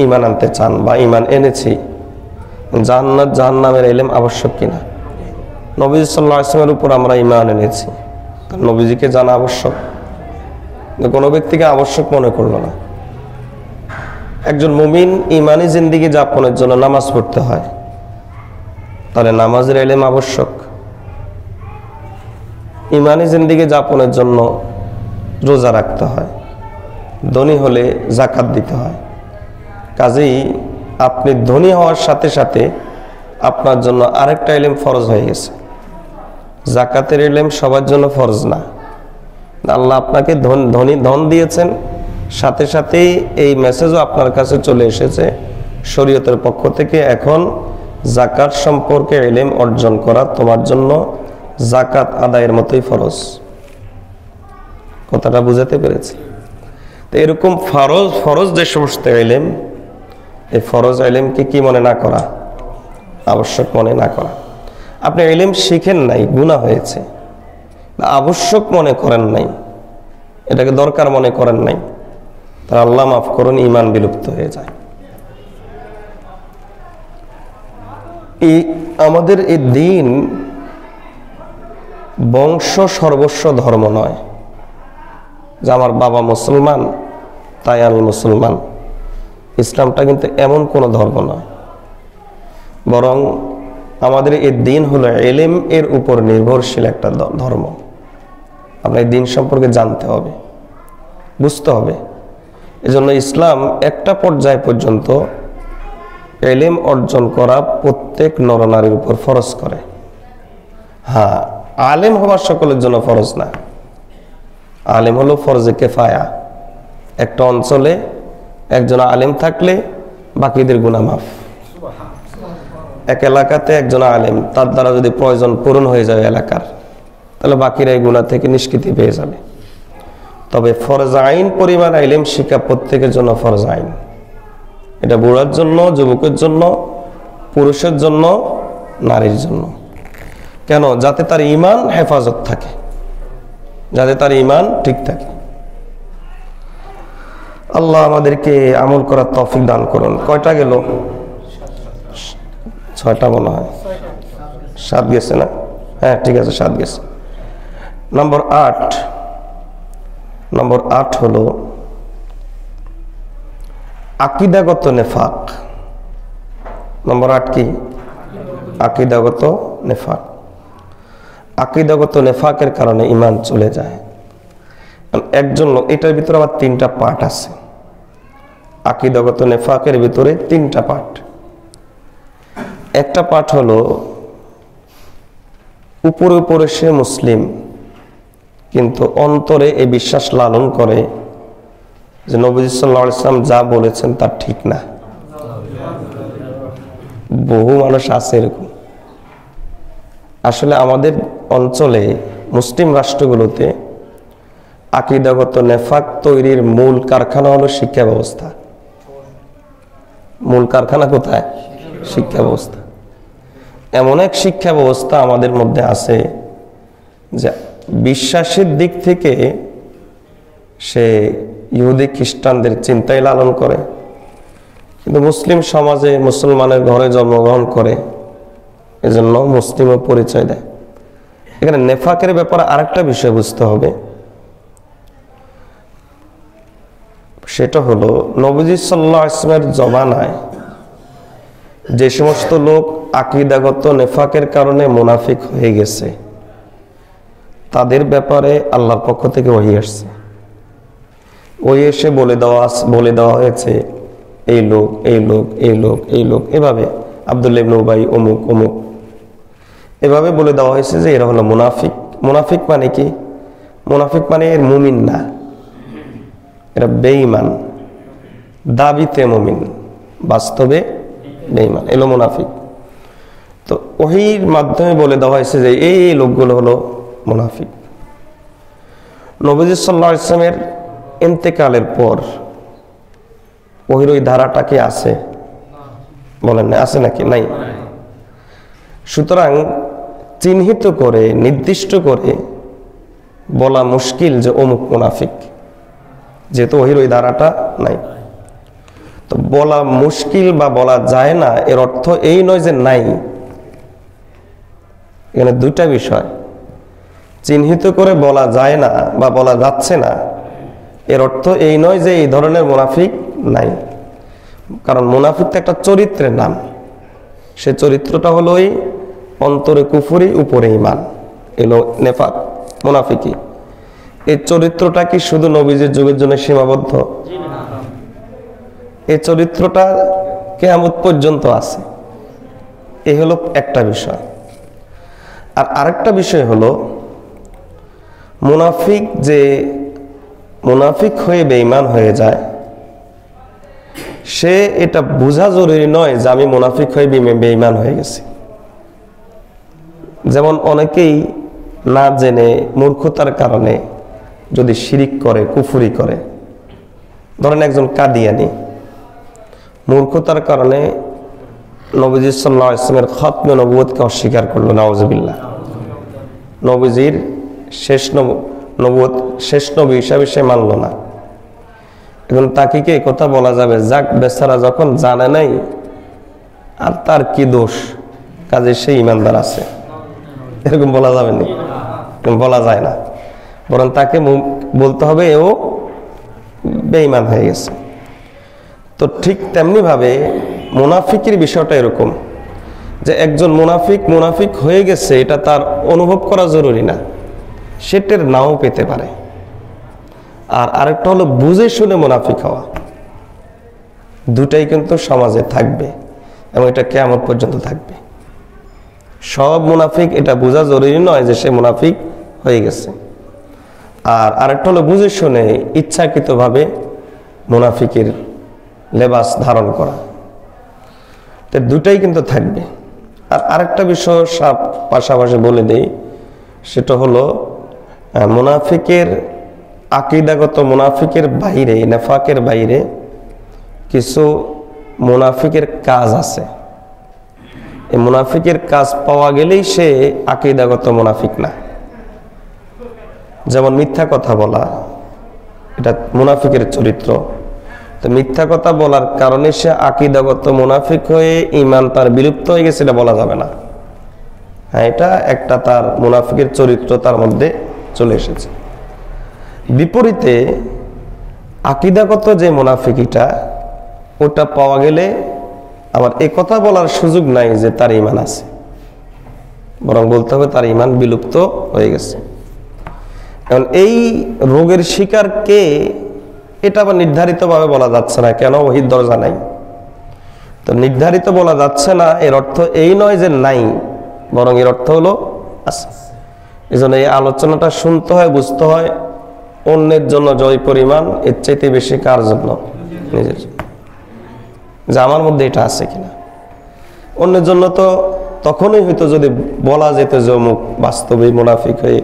ঈমান আনতে চান বা ঈমান এনেছি, জান্নাত জাহান্নামের ইলম আবশ্যক কিনা? নবী সাল্লাল্লাহু আলাইহি ওয়াসাল্লামের উপর আমরা ঈমান এনেছি, নবীজিকে জানা আবশ্যক, কোনো ব্যক্তিকে আবশ্যক মনে করলো না। একজন মুমিন ঈমানি জিন্দেগি যাপনের জন্য নামাজ পড়তে হয়, তাহলে নামাজের ইলম আবশ্যক। ঈমানি জিন্দেগি যাপনের জন্য রোজা রাখতে হয়, ধনী হলে যাকাত দিতে হয়। কাজেই আপনি ধনী হওয়ার সাথে সাথে আপনার জন্য আরেকটা ইলম ফরজ হয়ে গেছে। যাকাতের ইলম সবার জন্য ফরজ না। আল্লাহ আপনাকে ধন দিয়েছেন, সাথে সাথেই এই মেসেজও আপনার কাছে চলে এসেছে শরীয়তের পক্ষ থেকে, এখন যাকাত সম্পর্কে ইলম অর্জন করা তোমার জন্য যাকাত আদায়ের মতোই ফরজ। কথাটা বুঝাতে পেরেছি? তো এরকম ফরজ যে সমস্ত ইলম, এই ফরজ ইলমকে কি মনে না করা? আবশ্যক মনে না করা। আপনি ইলম শিখেন নাই, গুনাহ হয়েছে, আবশ্যক মনে করেন নাই, এটাকে দরকার মনে করেন নাই, তার আল্লাহ মাফ করুন, ঈমান বিলুপ্ত হয়ে যায়। আমাদের এই দিন বংশ সর্বস্ব ধর্ম নয় যে আমার বাবা মুসলমান তাই আমি মুসলমান। ইসলামটা কিন্তু এমন কোনো ধর্ম নয়, বরং আমাদের এই দিন হলো ইলম এর উপর নির্ভরশীল একটা ধর্ম। আপনার এই দিন সম্পর্কে জানতে হবে, বুঝতে হবে। এজন্য ইসলাম একটা পর্যায় পর্যন্ত ইলম অর্জন করা প্রত্যেক নরনারীর উপর ফরজ করে। হ্যাঁ, আলেম হওয়ার সকলের জন্য ফরজ না। আলেম হলো ফরজে কিফায়া। একটা অঞ্চলে একজন আলেম থাকলে বাকিদের গুনাহ মাফ। এক এলাকাতে একজন আলেম, তার দ্বারা যদি প্রয়োজন পূরণ হয়ে যায় এলাকার, তাহলে বাকিরা এই গুনাহ থেকে নিষ্কৃতি পেয়ে যাবে। তবে ফরজ আইন পরিমাণ ইলম শিক্ষা প্রত্যেকের জন্য ফরজ আইন। এটা বুড়ার জন্য, যুবকের জন্য, পুরুষের জন্য, নারীর জন্য। কেন? যাতে তার ঈমান হেফাজত থাকে, যাতে তার ঈমান ঠিক থাকে। আল্লাহ আমাদেরকে আমল করার তৌফিক দান করুন। কয়টা গেল? 6টা মনে হয়। 7 গেছে না? হ্যাঁ ঠিক আছে, 7 গেছে। নম্বর 8 হলো আকীদাগত নেফাক। নম্বর 8 কি? আকীদাগত নেফাক। আকীদাগত নেফাকের কারণে ঈমান চলে যায় একজন লোক। এটার ভিতরে আবার 3টা পার্ট আছে। আকীদাগত নেফাকের ভিতরে 3টা পার্ট। একটা পার্ট হলো উপরে উপরে সে মুসলিম, কিন্তু অন্তরে এই বিশ্বাস লালন করে যে নবী সাল্লাল্লাহু আলাইহি ওয়াসাল্লাম যা বলেছেন তা ঠিক না। বহু মানুষ আছে এরকম। আসলে আমাদের অঞ্চলে মুসলিম রাষ্ট্রগুলোতে আকীদাগত নেফাক তৈরির মূল কারখানা হলো শিক্ষা ব্যবস্থা। মূল কারখানা কোথায়? শিক্ষা ব্যবস্থা। এমন এক শিক্ষা ব্যবস্থা আমাদের মধ্যে আছে যে বিশ্বাসের দিক থেকে সে ইহুদি খ্রিস্টানদের চিন্তাই লালন করে, কিন্তু মুসলিম সমাজে মুসলমানের ঘরে জন্মগ্রহণ করে, এজন্য মুসলিমও পরিচয় দেয়। এখানে নেফাকের ব্যাপারে আরেকটা বিষয় বুঝতে হবে, সেটা হলো নবীজি সাল্লাল্লাহু আলাইহি ওয়াসাল্লামের জমানায় যে সমস্ত লোক আকীদাগত নেফাকের কারণে মুনাফিক হয়ে গেছে, তাদের ব্যাপারে আল্লাহর পক্ষ থেকে ওহী আসছে। ওহী এসে বলে দেওয়া হয়েছে এই লোক, এই লোক, এই লোক, এই লোক, এভাবে আব্দুল্লাহ ইবনে উবাই অমুক অমুক, এভাবে বলে দেওয়া হয়েছে যে এরা হলো মুনাফিক। মুনাফিক মানে কি? মুনাফিক মানে এর মুমিন না, এরা বেঈমান। দাবিতে মুমিন, বাস্তবে বেঈমান, এলো মুনাফিক। তো ওহীর মাধ্যমে বলে দেওয়া হয়েছে যে এই লোকগুলো হলো মুনাফিক। নবীজি সাল্লাল্লাহু আলাইহি ওয়াসাল্লামের ইন্তেকালের পর ওহীর ওই ধারাটা কি আছে? বলেন না, আছে নাকি? নাই। সুতরাং চিহ্নিত করে, নির্দিষ্ট করে বলা মুশকিল যে অমুক মুনাফিক, যেহেতু ওহীর ওই ধারাটা নাই। তো বলা মুশকিল বা বলা যায় না এর অর্থ এই নয় যে নাই। এখানে 2টা বিষয়। চিহ্নিত করে বলা যায় না বা বলা যাচ্ছে না এর অর্থ এই নয় যে এই ধরনের মুনাফিক নাই। কারণ মুনাফিক তো একটা চরিত্রের নাম। সে চরিত্রটা হলো এই অন্তরে কুফরি, উপরে ঈমান, এলো নেফাক, মুনাফিকি। এই চরিত্রটা কি শুধু নবীজির যুগের জন্য সীমাবদ্ধ? এই চরিত্রটা কিয়ামত পর্যন্ত আছে। এই হলো একটা বিষয়। আর আরেকটা বিষয় হলো মুনাফিক যে মুনাফিক হয়ে বেঈমান হয়ে যায়, সে এটা বোঝা জরুরি নয় যে আমি মুনাফিক হয়ে বেঈমান হয়ে গেছি। যেমন অনেকেই না জেনে মূর্খতার কারণে যদি শিরিক করে, কুফরি করে, ধরেন একজন কাদিয়ানী মূর্খতার কারণে নবীজি সাল্লাল্লাহু আলাইহি ওয়াসাল্লামের খতমে নবুয়তকে অস্বীকার করলো, নাউজুবিল্লাহ। নবীজির শেষ নবুয়ত শেষ নবী হিসাবে সে মানল না। এখন তাকে কি কথা বলা যাবে, যাক বেচারা যখন জানে নাই আর তার কি দোষ, কাজে সে ইমানদার আছে, এরকম বলা যাবে না? বলা যায় না, বরং তাকে বলতে হবে এও বেঈমান হয়ে গেছে। তো ঠিক তেমনি ভাবে মুনাফিকের বিষয়টা এরকম যে একজন মুনাফিক হয়ে গেছে এটা তার অনুভব করা জরুরি না, সেটার নাও পেতে পারে। আর আরেকটা হলো বুঝে শুনে মুনাফিক হওয়া, দুটাই কিন্তু সমাজে থাকবে এবং এটা কিয়ামত পর্যন্ত থাকবে। সব মুনাফিক এটা বোঝা জরুরি নয় যে সে মুনাফিক হয়ে গেছে। আর আরেকটা হলো বুঝে শুনে ইচ্ছাকৃতভাবে মুনাফিকের লেবাস ধারণ করা, তো দুটাই কিন্তু থাকবে। আর আরেকটা বিষয় পাশাপাশি বলে দেই, সেটা হলো মুনাফিকের আকীদাগত মুনাফিকের বাইরে, নেফাকের বাইরে কিছু মুনাফিকের কাজ আছে। এই মুনাফিকের কাজ পাওয়া গেলেই সে আকীদাগত মুনাফিক না। যেমন মিথ্যা কথা বলা, এটা মুনাফিকের চরিত্র। তো মিথ্যা কথা বলার কারণে সে আকীদাগত মুনাফিক হয়ে ঈমান তার বিলুপ্ত হয়ে গেছে, এটা বলা যাবে না। হ্যাঁ, এটা একটা তার মুনাফিকের চরিত্র তার মধ্যে চলে এসেছে। বিপরীতে আকীদাগত যে মুনাফিকিটা, ওটা পাওয়া গেলে আবার এ কথা বলার সুযোগ নাই যে তার ঈমান আছে, বরং বলতে হবে তার ঈমান বিলুপ্ত হয়ে গেছে। এখন এই রোগের শিকার কে, এটা আবার নির্ধারিতভাবে বলা যাচ্ছে না, কেন ওহীর দরজা নাই। তো নির্ধারিত বলা যাচ্ছে না এর অর্থ এই নয় যে নাই, বরং এর অর্থ হলো আছে। এই জন্য এই আলোচনাটা শুনতে হয়, বুঝতে হয় অন্যের জন্য জয় পরিমাণ, এর চাইতে বেশি কার জন্য? নিজের জন্য, যে আমার মধ্যে এটা আছে কিনা। অন্যের জন্য তো তখনই হয়তো যদি বলা যেত যে অমুক বাস্তবে মুনাফিক হয়ে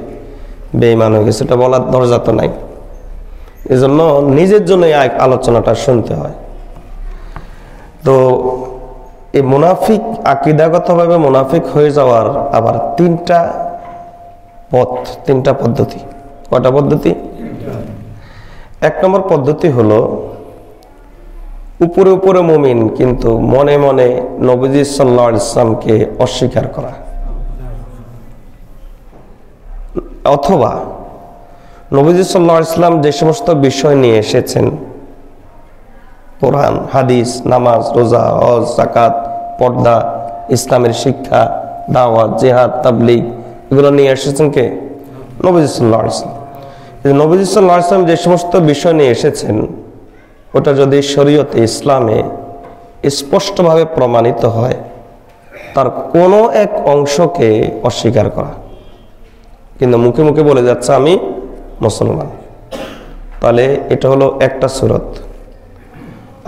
বেঈমান হয়ে গেছে, এটা বলার দরজা তো নাই। এজন্য নিজের জন্য এই আলোচনাটা শুনতে হয়। তো এই মুনাফিক আকীদাগতভাবে মুনাফিক হয়ে যাওয়ার আবার তিনটা পদ্ধতি। কয়টা পদ্ধতি? এক নম্বর পদ্ধতি হলো উপরে উপরে মুমিন কিন্তু মনে মনে নবীজি সাল্লাল্লাহু আলাইহি ওয়াসাল্লামকে অস্বীকার করা, অথবা নবীজি সাল্লাল্লাহু আলাইহি ওয়াসাল্লাম যে সমস্ত বিষয় নিয়ে এসেছেন, কোরআন, হাদিস, নামাজ, রোজা, হজ, যাকাত, পর্দা, ইসলামের শিক্ষা, দাওয়াত, জিহাদ, তাবলীগ, এগুলো নিয়ে এসেছেন কে? নবীজি সাল্লাল্লাহু আলাইহি ওয়াসাল্লাম। নবীজি সাল্লাল্লাহু আলাইহি ওয়াসাল্লাম যে সমস্ত বিষয় নিয়ে এসেছেন, ওটা যদি শরীয়তে ইসলামে স্পষ্টভাবে প্রমাণিত হয়, তার কোনো এক অংশকে অস্বীকার করা, কিন্তু মুখে মুখে বলে যাচ্ছে আমি মুসলমান, তাহলে এটা হলো একটা সূরত,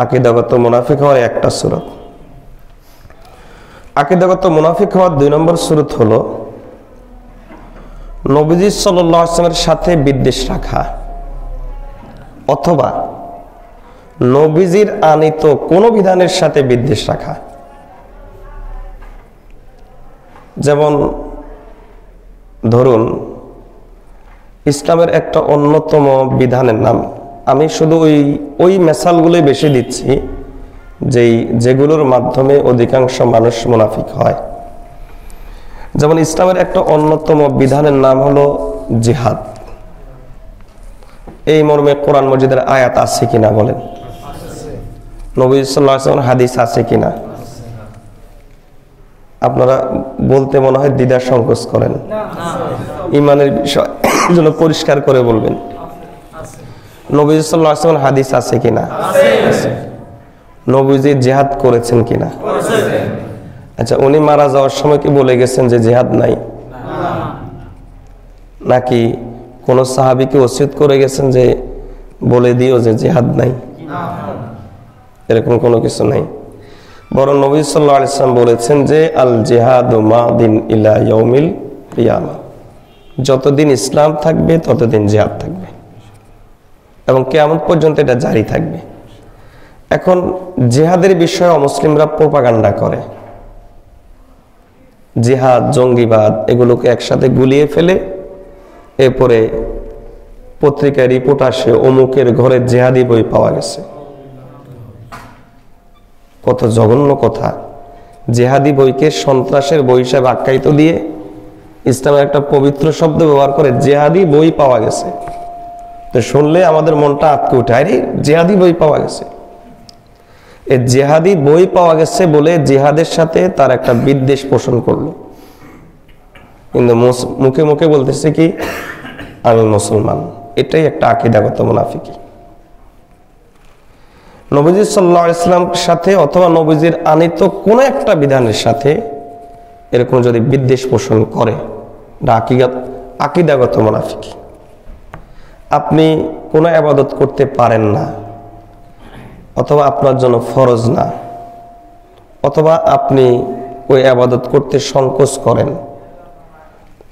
আকীদাগত মুনাফিক হওয়ার একটা সূরত। আকীদাগত মুনাফিক হওয়ার 2 নম্বর সূরত হলো নবীজি সাল্লাল্লাহু আলাইহি ওয়াসাল্লামের সাথে বিদ্বেষ রাখা, অথবা নবীজির আনিত কোন বিধানের সাথে বিদ্বেষ রাখা। যেমন ধরুন ইসলামের একটা অন্যতম বিধানের নাম, আমি শুধু ওই মেসালগুলোই বেশি দিচ্ছি যেগুলোর মাধ্যমে অধিকাংশ মানুষ মুনাফিক হয়। যেমন ইসলামের একটা অন্যতম বিধানের নাম হলো জিহাদ। এই মর্মে কোরআন মজিদের আয়াত আছে কিনা বলেন? নবী সাল্লাল্লাহু আলাইহি ওয়াসাল্লাম হাদিস আছে কিনা? আপনারা বলতে মনে হয় দ্বিধা সংকোচ করেন, ইমানের বিষয় জন্য পরিষ্কার করে বলবেন। নবী সাল্লাল্লাহু আলাইহি ওয়াসাল্লাম হাদিস আছে কিনা? নবীজি জিহাদ করেছেন কিনা? আচ্ছা, উনি মারা যাওয়ার সময় কি বলে গেছেন যে জিহাদ নাই? নাকি কোন সাহাবীকে ওসিয়ত করে গেছেন যে বলে দিও যে জিহাদ নাই? এরকম কোনো কিছু নাই। বরং নবী সাল্লাল্লাহু আলাইহি ওয়াসাল্লাম বলেছেন যে আল জিহাদু মাদিন ইলা ইয়াউমিল কিয়ামা, যতদিন ইসলাম থাকবে ততদিন জিহাদ থাকবে এবং কিয়ামত পর্যন্ত এটা জারি থাকবে। এখন জিহাদের বিষয়ে অমুসলিমরা প্রোপাগান্ডা করে, জিহাদ, জঙ্গিবাদ এগুলোকে একসাথে গুলিয়ে ফেলে, এরপরে পত্রিকায় রিপোর্ট আসে অমুকের ঘরে জেহাদি বই পাওয়া গেছে। কত জঘন্য কথা! জেহাদি বইকে সন্ত্রাসের বই হিসাবে আখ্যায়িত দিয়ে ইসলামের একটা পবিত্র শব্দ ব্যবহার করে জেহাদি বই পাওয়া গেছে। তো শুনলে আমাদের মনটা আটকে উঠে, আরে জেহাদি বই পাওয়া গেছে। এই জেহাদি বই পাওয়া গেছে বলে জিহাদের সাথে তার একটা বিদ্বেষ পোষণ করলো, কিন্তু মুখে মুখে বলতেছে কি আমি মুসলমান। এটাই একটা আকীদাগত মুনাফিকি। নবীজি সাল্লাল্লাহু আলাইহি ওয়াসাল্লামের সাথে অথবা নবীজির আনিত কোন একটা বিধানের সাথে এরকম যদি বিদ্বেষ পোষণ করে, আকীদাগত মুনাফিকি। আপনি কোনো ইবাদত করতে পারেন না, অথবা আপনার জন্য ফরজ না, অথবা আপনি ওই ইবাদত করতে সংকোচ করেন,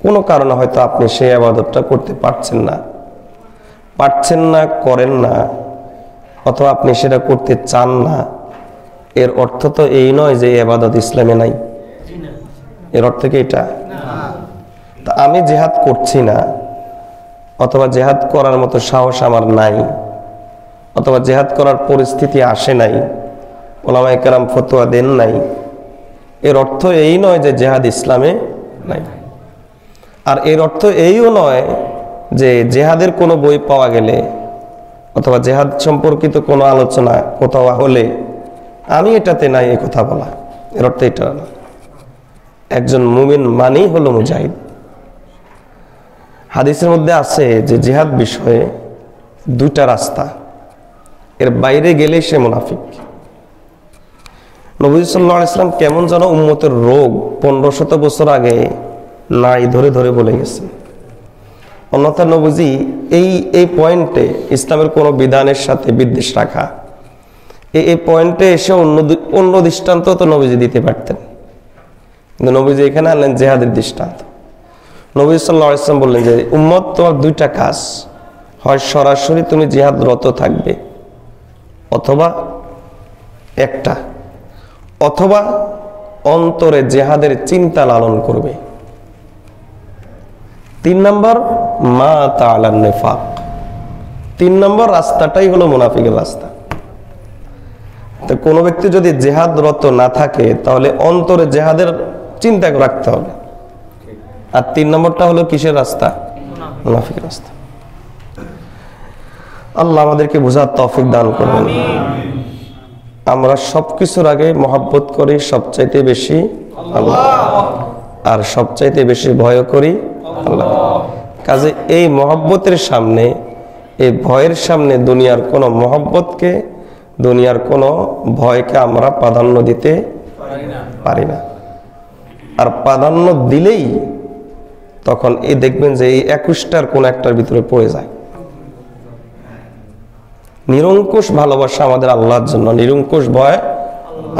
কোনো কারণে হয়তো আপনি সেই ইবাদতটা করতে পারছেন না, করেন না, অথবা আপনি সেটা করতে চান না, এর অর্থ তো এই নয় যে ইবাদত ইসলামে নাই। এর অর্থ কি এটা? তা আমি জিহাদ করছি না, অথবা জিহাদ করার মতো সাহস আমার নাই, অথবা জিহাদ করার পরিস্থিতি আসে নাই, ওলামায়ে কেরাম ফতোয়া দেন নাই, এর অর্থ এই নয় যে জিহাদ ইসলামে নাই। আর এর অর্থ এইও নয় যে জিহাদের কোনো বই পাওয়া গেলে অথবা জিহাদ সম্পর্কিত কোনো আলোচনা কোথাও হলে আমি এটাতে নাই এই কথা বলা। এর অর্থ এটা না। একজন মুমিন মানেই হলো মুজাহিদ। হাদিসের মধ্যে আছে যে জিহাদ বিষয়ে দুইটা রাস্তা, এর বাইরে গেলেই সে মুনাফিক। নবী সাল্লাল্লাহু আলাইহি ওয়াসাল্লাম কেমন যেন উম্মতের রোগ 1500 বছর আগে নাই ধরে ধরে বলে গেছেন। অন্যথা নবীজি এই পয়েন্টে ইসলামের কোনো বিধানের সাথে বিদ্বেষ রাখা, এই পয়েন্টে এসে অন্য দৃষ্টান্ত তো নবীজি দিতে পারতেন, কিন্তু নবীজি এখানে আনলেন জিহাদের দৃষ্টান্ত। নবী সাল্লাল্লাহু আলাইহি ওয়াসাল্লাম বললেন যে উম্মত তোমার দুইটা কাজ, হয় সরাসরি তুমি জিহাদরত থাকবে, অথবা অথবা অন্তরে জিহাদের চিন্তা লালন করবে। 3 নম্বর মা তাআলান নিফাক। 3 নম্বর রাস্তাটাই হলো মুনাফিকের রাস্তা। তো কোনো ব্যক্তি যদি জিহাদরত না থাকে তাহলে অন্তরে জিহাদের চিন্তা রাখতে হবে। আর 3 নম্বরটা হলো কিসের রাস্তা? মুনাফিকের রাস্তা। আল্লাহ আমাদেরকে বোঝার তৌফিক দান করবেন। আমরা সবকিছুর আগে মহব্বত করি সবচাইতে বেশি আল্লাহ, আর সবচাইতে বেশি ভয় করি আল্লাহ। কাজে এই মহব্বতের সামনে, এই ভয়ের সামনে দুনিয়ার কোনো মহব্বতকে, দুনিয়ার কোনো ভয়কে আমরা প্রাধান্য দিতে পারি না। আর প্রাধান্য দিলেই তখন এই দেখবেন যে এই 21টার কোন একটার ভিতরে পড়ে যায়। নিরঙ্কুশ ভালোবাসা আমাদের আল্লাহর জন্য, নিরঙ্কুশ ভয়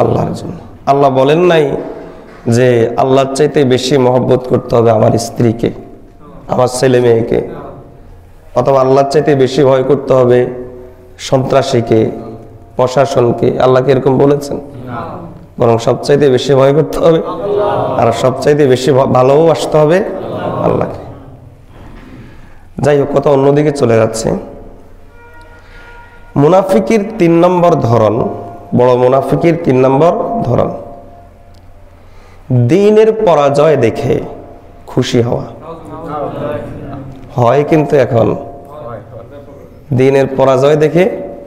আল্লাহর জন্য। আল্লাহ বলেন নাই যে আল্লাহর চাইতে বেশি মহব্বত করতে হবে আমার স্ত্রীকে, আমার ছেলে মেয়েকে, অথবা আল্লাহর চাইতে বেশি ভয় করতে হবে সন্ত্রাসীকে, প্রশাসনকে। আল্লাহকে এরকম বলেছেন? বরং সবচাইতে বেশি ভয় করতে হবে আর সবচাইতে বেশি ভালোবাসতে হবে আল্লাহকে। যাই হোক, কথা অন্যদিকে চলে যাচ্ছে। মুনাফিকের 3 নম্বর ধরন, বড় মুনাফিকের 3 নম্বর ধরন, দ্বীনের পরাজয় দেখে খুশি হওয়া। হয় কিন্তু এখন দ্বীনের পরাজয় দেখে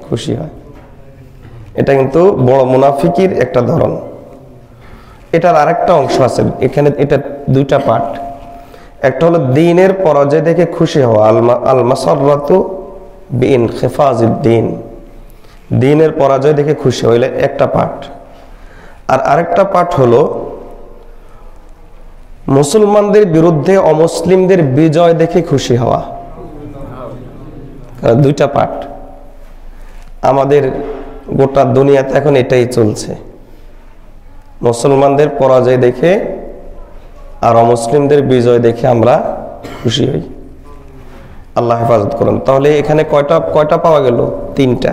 খুশি হয়। এটা কিন্তু বড় মুনাফিকের একটা ধরন। এটার আরেকটা অংশ আছে এখানে, এটা 2টা পার্ট। একটা হলো দ্বীনের পরাজয় দেখে খুশি হওয়া, আল মাসাররাতু বিইনখিফাজিদ দ্বীন, দ্বীনের পরাজয় দেখে খুশি হইলে একটা পার্ট। আর আরেকটা পার্ট হলো মুসলমানদের বিরুদ্ধে অমুসলিমদের বিজয় দেখে খুশি হওয়া। 2টা পার্ট। আমাদের গোটা দুনিয়াতে এখন এটাই চলছে, মুসলমানদের পরাজয় দেখে আর অমুসলিমদের বিজয় দেখে আমরা খুশি হই। আল্লাহ হেফাজত করুন। তাহলে এখানে কয়টা পাওয়া গেল? 3টা।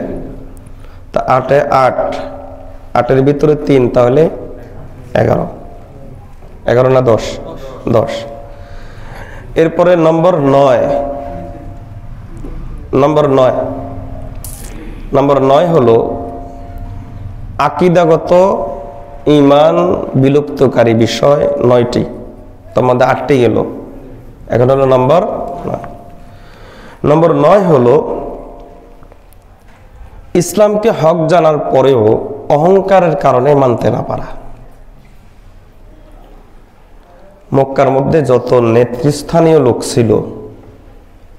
তা 8 এ 8, 8-এর ভিতরে 3, তাহলে 11 না 10? এরপরে নম্বর 9, নম্বর 9 হলো আকীদাগত ঈমান বিলুপ্তকারী বিষয় 9টি, তার মধ্যে 8টি গেল, এখন হলো নম্বর 9 হলো ইসলামকে হক জানার পরেও অহংকারের কারণে মানতে না পারা। মক্কার মধ্যে যত নেতৃস্থানীয় লোক ছিল,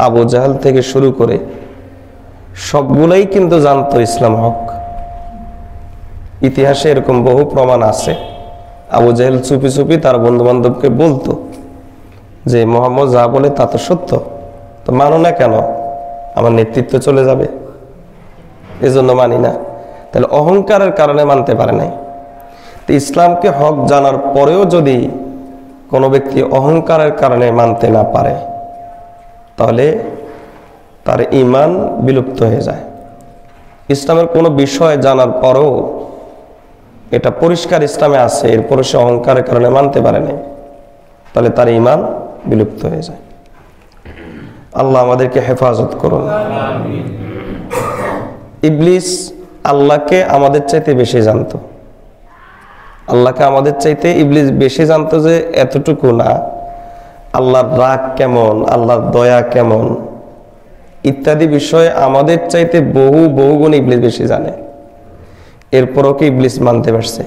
আবু জাহেল থেকে শুরু করে সবগুলাই কিন্তু জানতো ইসলাম হক। ইতিহাসে এরকম বহু প্রমাণ আছে। আবু জাহেল চুপি চুপি তার বন্ধু বান্ধবকে বলতো যে মুহাম্মদ যা বলে তা তো সত্য, তো মানো না কেন, আমার নেতৃত্ব চলে যাবে, এজন্য মানি না। তাহলে অহংকারের কারণে মানতে পারে নাই। তো ইসলামকে হক জানার পরেও যদি কোনো ব্যক্তি অহংকারের কারণে মানতে না পারে, তাহলে তার ঈমান বিলুপ্ত হয়ে যায়। ইসলামের কোনো বিষয় জানার পরেও এটা পরিষ্কার ইসলামে আছে, এরপরে সে অহংকারের কারণে মানতে পারে নাই, তাহলে তার ঈমান বিলুপ্ত হয়ে যায়। আল্লাহ আমাদেরকে হেফাজত করুন। ইবলিস আল্লাহকে আমাদের চাইতে বেশি জানতো। আল্লাহকে আমাদের চাইতে ইবলিস বেশি জানতো, যে এতটুকু না, আল্লাহর রাগ কেমন, আল্লাহর দয়া কেমন ইত্যাদি বিষয়ে আমাদের চাইতে বহু গুণ ইবলিস বেশি জানে। এরপরও কি ইবলিস মানতে পারছে?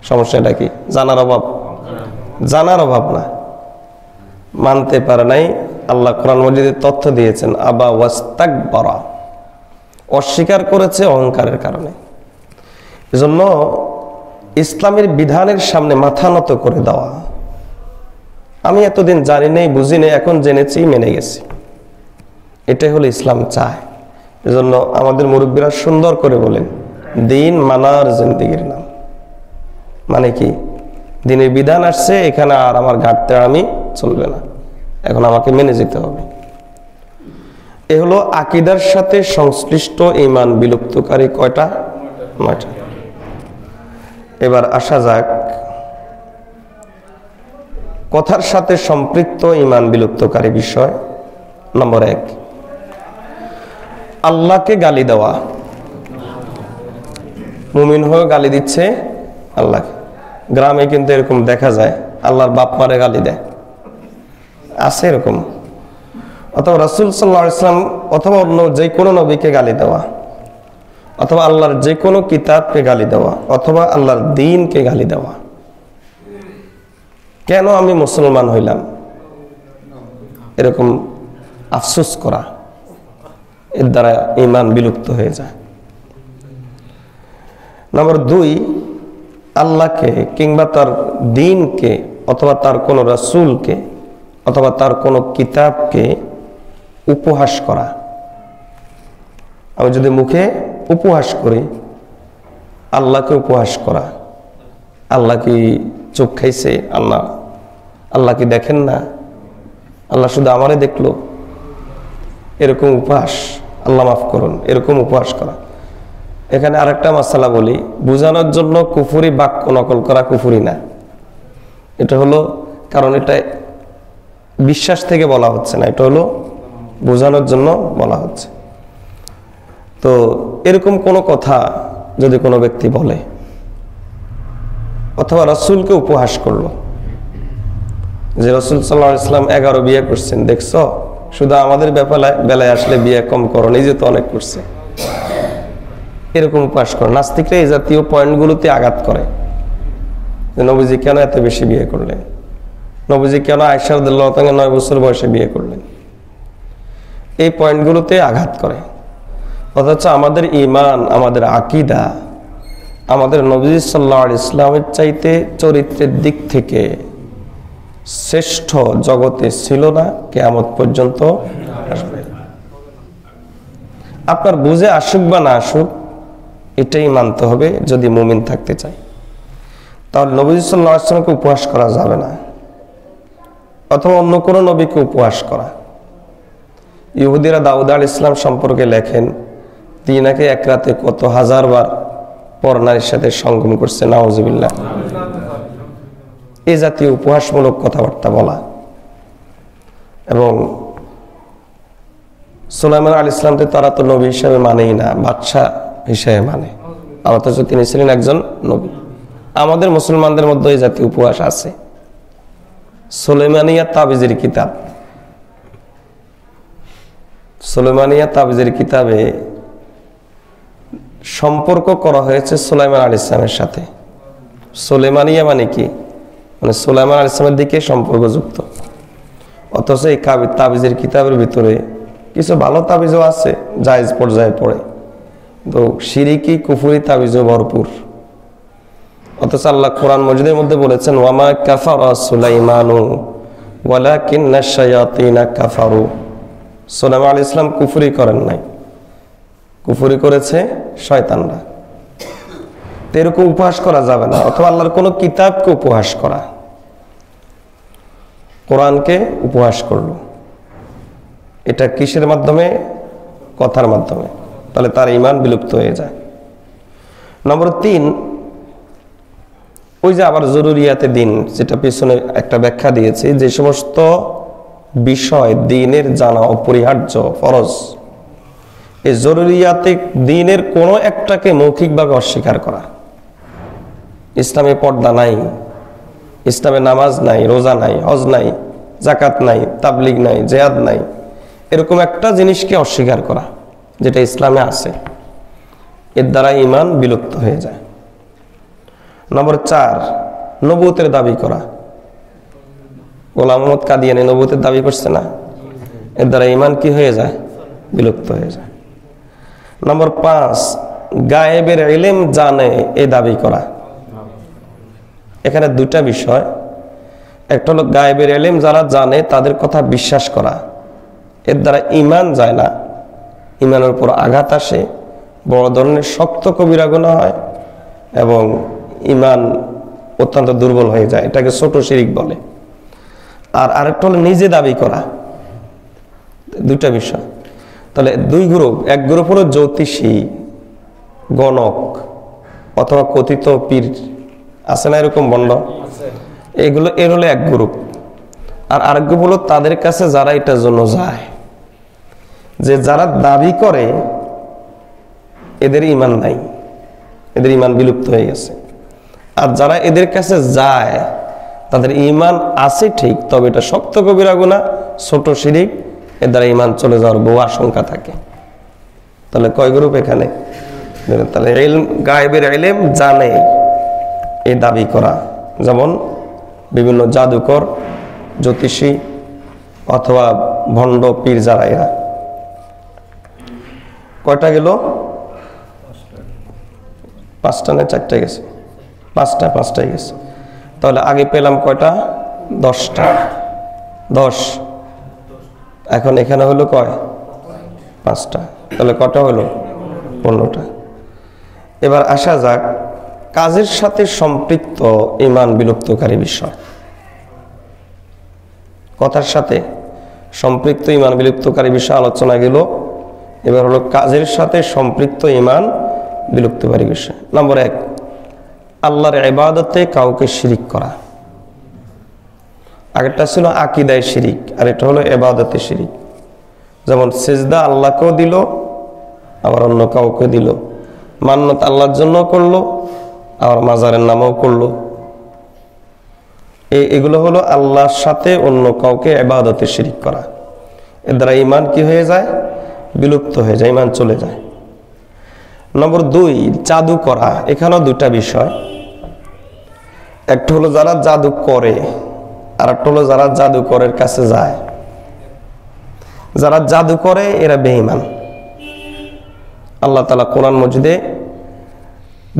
সমস্যাটা কি? জানার অভাব না, মানতে পারে নাই। আল্লাহ কোরআন মাজিদে তথ্য দিয়েছেন, আবা ওয়াস্তাকবারা, অস্বীকার করেছে অহংকারের কারণে। এজন্য ইসলামের বিধানের সামনে মাথা নত করে দেওয়া, আমি এতদিন জানি নাই, বুঝি নাই, এখন জেনেছি, মেনে গেছি, এটাই হলো ইসলাম চায়। এজন্য আমাদের মুরব্বীরা সুন্দর করে বলেন, দিন মানার জিন্দেগির নাম। মানে কি? দিনের বিধান আসছে, এখানে আর আমার ঘাটতে আমি চলবে না, এখন আমাকে মেনে যেতে হবে। এ হলো আকীদার সাথে সংশ্লিষ্ট ঈমান বিলুপ্তকারী কয়টা? 9টা। এবার আসা যাক কথার সাথে সম্পৃক্ত ঈমান বিলুপ্তকারী বিষয়। নম্বর 1, আল্লাহকে গালি দেওয়া। মুমিন হয়ে গালি দিচ্ছে আল্লাহকে। গ্রামে কিন্তু এরকম দেখা যায়, আল্লাহর বাপ মারে গালি দেয়, আছে এরকম। অথবা রাসূল সাল্লাল্লাহু আলাইহি ওয়াসাল্লাম অথবা অন্য যে কোনো নবীকে গালি দেওয়া, অথবা আল্লাহর যে কোনো কিতাবকে গালি দেওয়া, অথবা আল্লাহর দ্বীনকে গালি দেওয়া। কেন আমি মুসলমান হইলাম, এরকম আফসোস করা, এর দ্বারা ঈমান বিলুপ্ত হয়ে যায়। নম্বর 2, আল্লাহকে কিংবা তার দ্বীনকে অথবা তার কোনো রাসূলকে অথবা তার কোনো কিতাবকে উপহাস করা। আমি যদি মুখে উপহাস করি, আল্লাহকে উপহাস করা, আল্লাহ কি চোখ খাইছে, আল্লাহ কি দেখেন না, আল্লাহ শুধু আমারে দেখলো, এরকম উপহাস, আল্লাহ মাফ করুন, এরকম উপহাস করা। এখানে আরেকটা মাসালা বলি, বোঝানোর জন্য কুফরি বাক্য নকল করা কুফরি না, এটা হলো, কারণ এটা বিশ্বাস থেকে বলা হচ্ছে না, এটা হলো বোঝানোর জন্য বলা হচ্ছে। তো এরকম কোনো কথা যদি কোনো ব্যক্তি বলে, অথবা রাসূলকে উপহাস করলো, যে রাসূল সাল্লাল্লাহু আলাইহি ওয়াসাল্লাম 11 বিয়ে করছেন, দেখছো, শুধু আমাদের বেলায় আসলে বিয়ে কম করো, নিজে তো অনেক করছে, এরকম উপহাস করে। নাস্তিকরা এই জাতীয় পয়েন্টগুলোতে আঘাত করে, যে নবীজি কেন এত বেশি বিয়ে করলেন, নবীজি কেন আয়েশা রাদিয়াল্লাহু তাআলা 9 বছর বয়সে বিয়ে করলেন, এই পয়েন্টগুলোতে আঘাত করে। অথচ আমাদের ঈমান, আমাদের আকীদা, আমাদের নবী সাল্লাল্লাহু আলাইহি ওয়াসাল্লামের চাইতে চরিত্রের দিক থেকে শ্রেষ্ঠ জগতে ছিল না, কিয়ামত পর্যন্ত আসবে। আপনার বুঝে আসুক বা না আসুক, এটাই মানতে হবে যদি মুমিন থাকতে চাই। তাহলে নবী সাল্লাল্লাহু আলাইহি ওয়াসাল্লামকে উপহাস করা যাবে না, অথবা অন্য কোনো নবীকে উপহাস করা। ইহুদিরা দাউদ আলাইহিস সালাম সম্পর্কে লেখেন, তিনি নাকি এক রাতে কত হাজারবার পর নারীর সাথে সঙ্গম করছে, নাউযুবিল্লাহ। এই জাতীয় উপহাসমূলক কথাবার্তা বলা এবং সুলাইমান আলাইহিস সালামকে তারা তো নবী হিসেবে মানেই না, বাদশা হিসেবে মানে, অথচ তিনি ছিলেন একজন নবী। আমাদের মুসলমানদের মধ্যে এই জাতীয় উপহাস আছে। সুলাইমানিয়া তাবিজের কিতাব, সুলাইমানিয়া তাবিজের কিতাবে সম্পর্ক করা হয়েছে সুলাইমান আলাইহিস সালামের সাথে। সুলাইমানিয়া মানে কি, মানে সুলাইমান আলাইহিস সালামের দিকে সম্পর্কযুক্ত। অথচ এই তাবিজের কিতাবের ভিতরে কিছু ভালো তাবিজও আছে, জায়েজ পর্যায়ে পড়ে, তো শিরিকি কুফরি তাবিজও ভরপুর। অথচ আল্লাহ কোরআন মজিদের মধ্যে বলেছেন, ওয়ামা কাফারা সুলাইমানু ওয়ালাকিন্না শায়াতিনা কাফারু। সুলাইমান আলাইহিস সালাম কুফরি করেন নাই, কুফরি করেছে শয়তানরা। এরকম উপহাস করা যাবে না, অথবা আল্লাহর কোনো কিতাবকে উপহাস করা, কোরআনকে উপহাস করলো, এটা কিসের মাধ্যমে? কথার মাধ্যমে, তাহলে তার ঈমান বিলুপ্ত হয়ে যায়। নম্বর 3, ওই যে আবার জরুরিয়াতে দিন, যেটা পিছনে একটা ব্যাখ্যা দিয়েছি, যে সমস্ত বিষয় দ্বীনের জানা অপরিহার্য, ফরজ, এই জরুরিয়াতে দ্বীনের কোনো একটাকে মৌখিকভাবে অস্বীকার করা। ইসলামে পর্দা নাই, ইসলামে নামাজ নাই, রোজা নাই, হজ নাই, জাকাত নাই, তাবলিগ নাই, জিহাদ নাই, এরকম একটা জিনিসকে অস্বীকার করা যেটা ইসলামে আছে, এর দ্বারা ঈমান বিলুপ্ত হয়ে যায়। নম্বর 4, নবুয়তের দাবি করা। গোলাম মোহাম্মদ কাদিয়ানী নবুয়তের দাবি করছে না, এর দ্বারা ঈমান কি হয়ে যায়? বিলুপ্ত হয়ে যায়। নম্বর 5, গায়েবের ইলম জানে এই দাবি করা। এখানে দুটা বিষয়, একটা হলো গায়েবের ইলম যারা জানে তাদের কথা বিশ্বাস করা, এর দ্বারা ঈমান যায় না, ঈমানের উপর আঘাত আসে, বড় ধরনের শক্ত কবিরা গুনাহ হয় এবং ঈমান অত্যন্ত দুর্বল হয়ে যায়, এটাকে ছোট শিরিক বলে। আর আরেকটা হলো নিজে দাবি করা। দুইটা বিষয়, তাহলে 2 গ্রুপ। এক গ্রুপ হলো জ্যোতিষী, গণক অথবা কথিত পীর, আছে না এরকম বন্ড, এগুলো এর হলো এক গ্রুপ। আর আরেক গ্রুপ হলো তাদের কাছে যারা এটার জন্য যায়, যে যারা দাবি করে এদের ঈমান নাই, এদের ঈমান বিলুপ্ত হয়ে গেছে। আর যারা এদের কাছে যায় তাদের ঈমান আছে ঠিক, তবে এটা শক্ত কবিরা গুনাহ, ছোট শিরিক, এর দ্বারা ঈমান চলে যাওয়ার বহু আশঙ্কা থাকে। তাহলে কয় গ্রুপ এখানে? তাহলে গায়েবের ইলম জানে এই দাবি করা, যেমন বিভিন্ন জাদুকর, জ্যোতিষী অথবা ভণ্ড পীর, যারা এরা। কয়টা গেল? 5টা না 4টা গেছে? 5টায় গেছে। তাহলে আগে পেলাম কয়টা? 10টা। 10, এখন এখানে হলো কয়? 5টা। তাহলে কটা হলো? 15টা। এবার আসা যাক কাজের সাথে সম্পৃক্ত ঈমান বিলুপ্তকারী বিষয়। কথার সাথে সম্পৃক্ত ঈমান বিলুপ্তকারী বিষয় আলোচনা গেল। এবার হলো কাজের সাথে সম্পৃক্ত ঈমান বিলুপ্তকারী বিষয়। নম্বর 1, আল্লাহর ইবাদতে কাউকে শিরিক করা। আগেরটা ছিল আকীদায় শিরিক, আর এটা হলো ইবাদতে শিরিক। যেমন সিজদা আল্লাহকেও দিল, আবার অন্য কাউকে দিল, মান্নত আল্লাহর জন্য করলো, আবার মাজারের নামও করলো। এগুলো হলো আল্লাহর সাথে অন্য কাউকে ইবাদতে শিরিক করা। এর দ্বারা ঈমান কি হয়ে যায়? বিলুপ্ত হয়ে যায়, ঈমান চলে যায়। নম্বর 2, জাদু করা। এখানেও 2টা বিষয়, একটা হলো যারা জাদু করে, আর একটা হলো যারা জাদুকরের কাছে যায়। যারা জাদু করে এরা বেঈমান। আল্লাহ তাআলা কোরআন মজিদে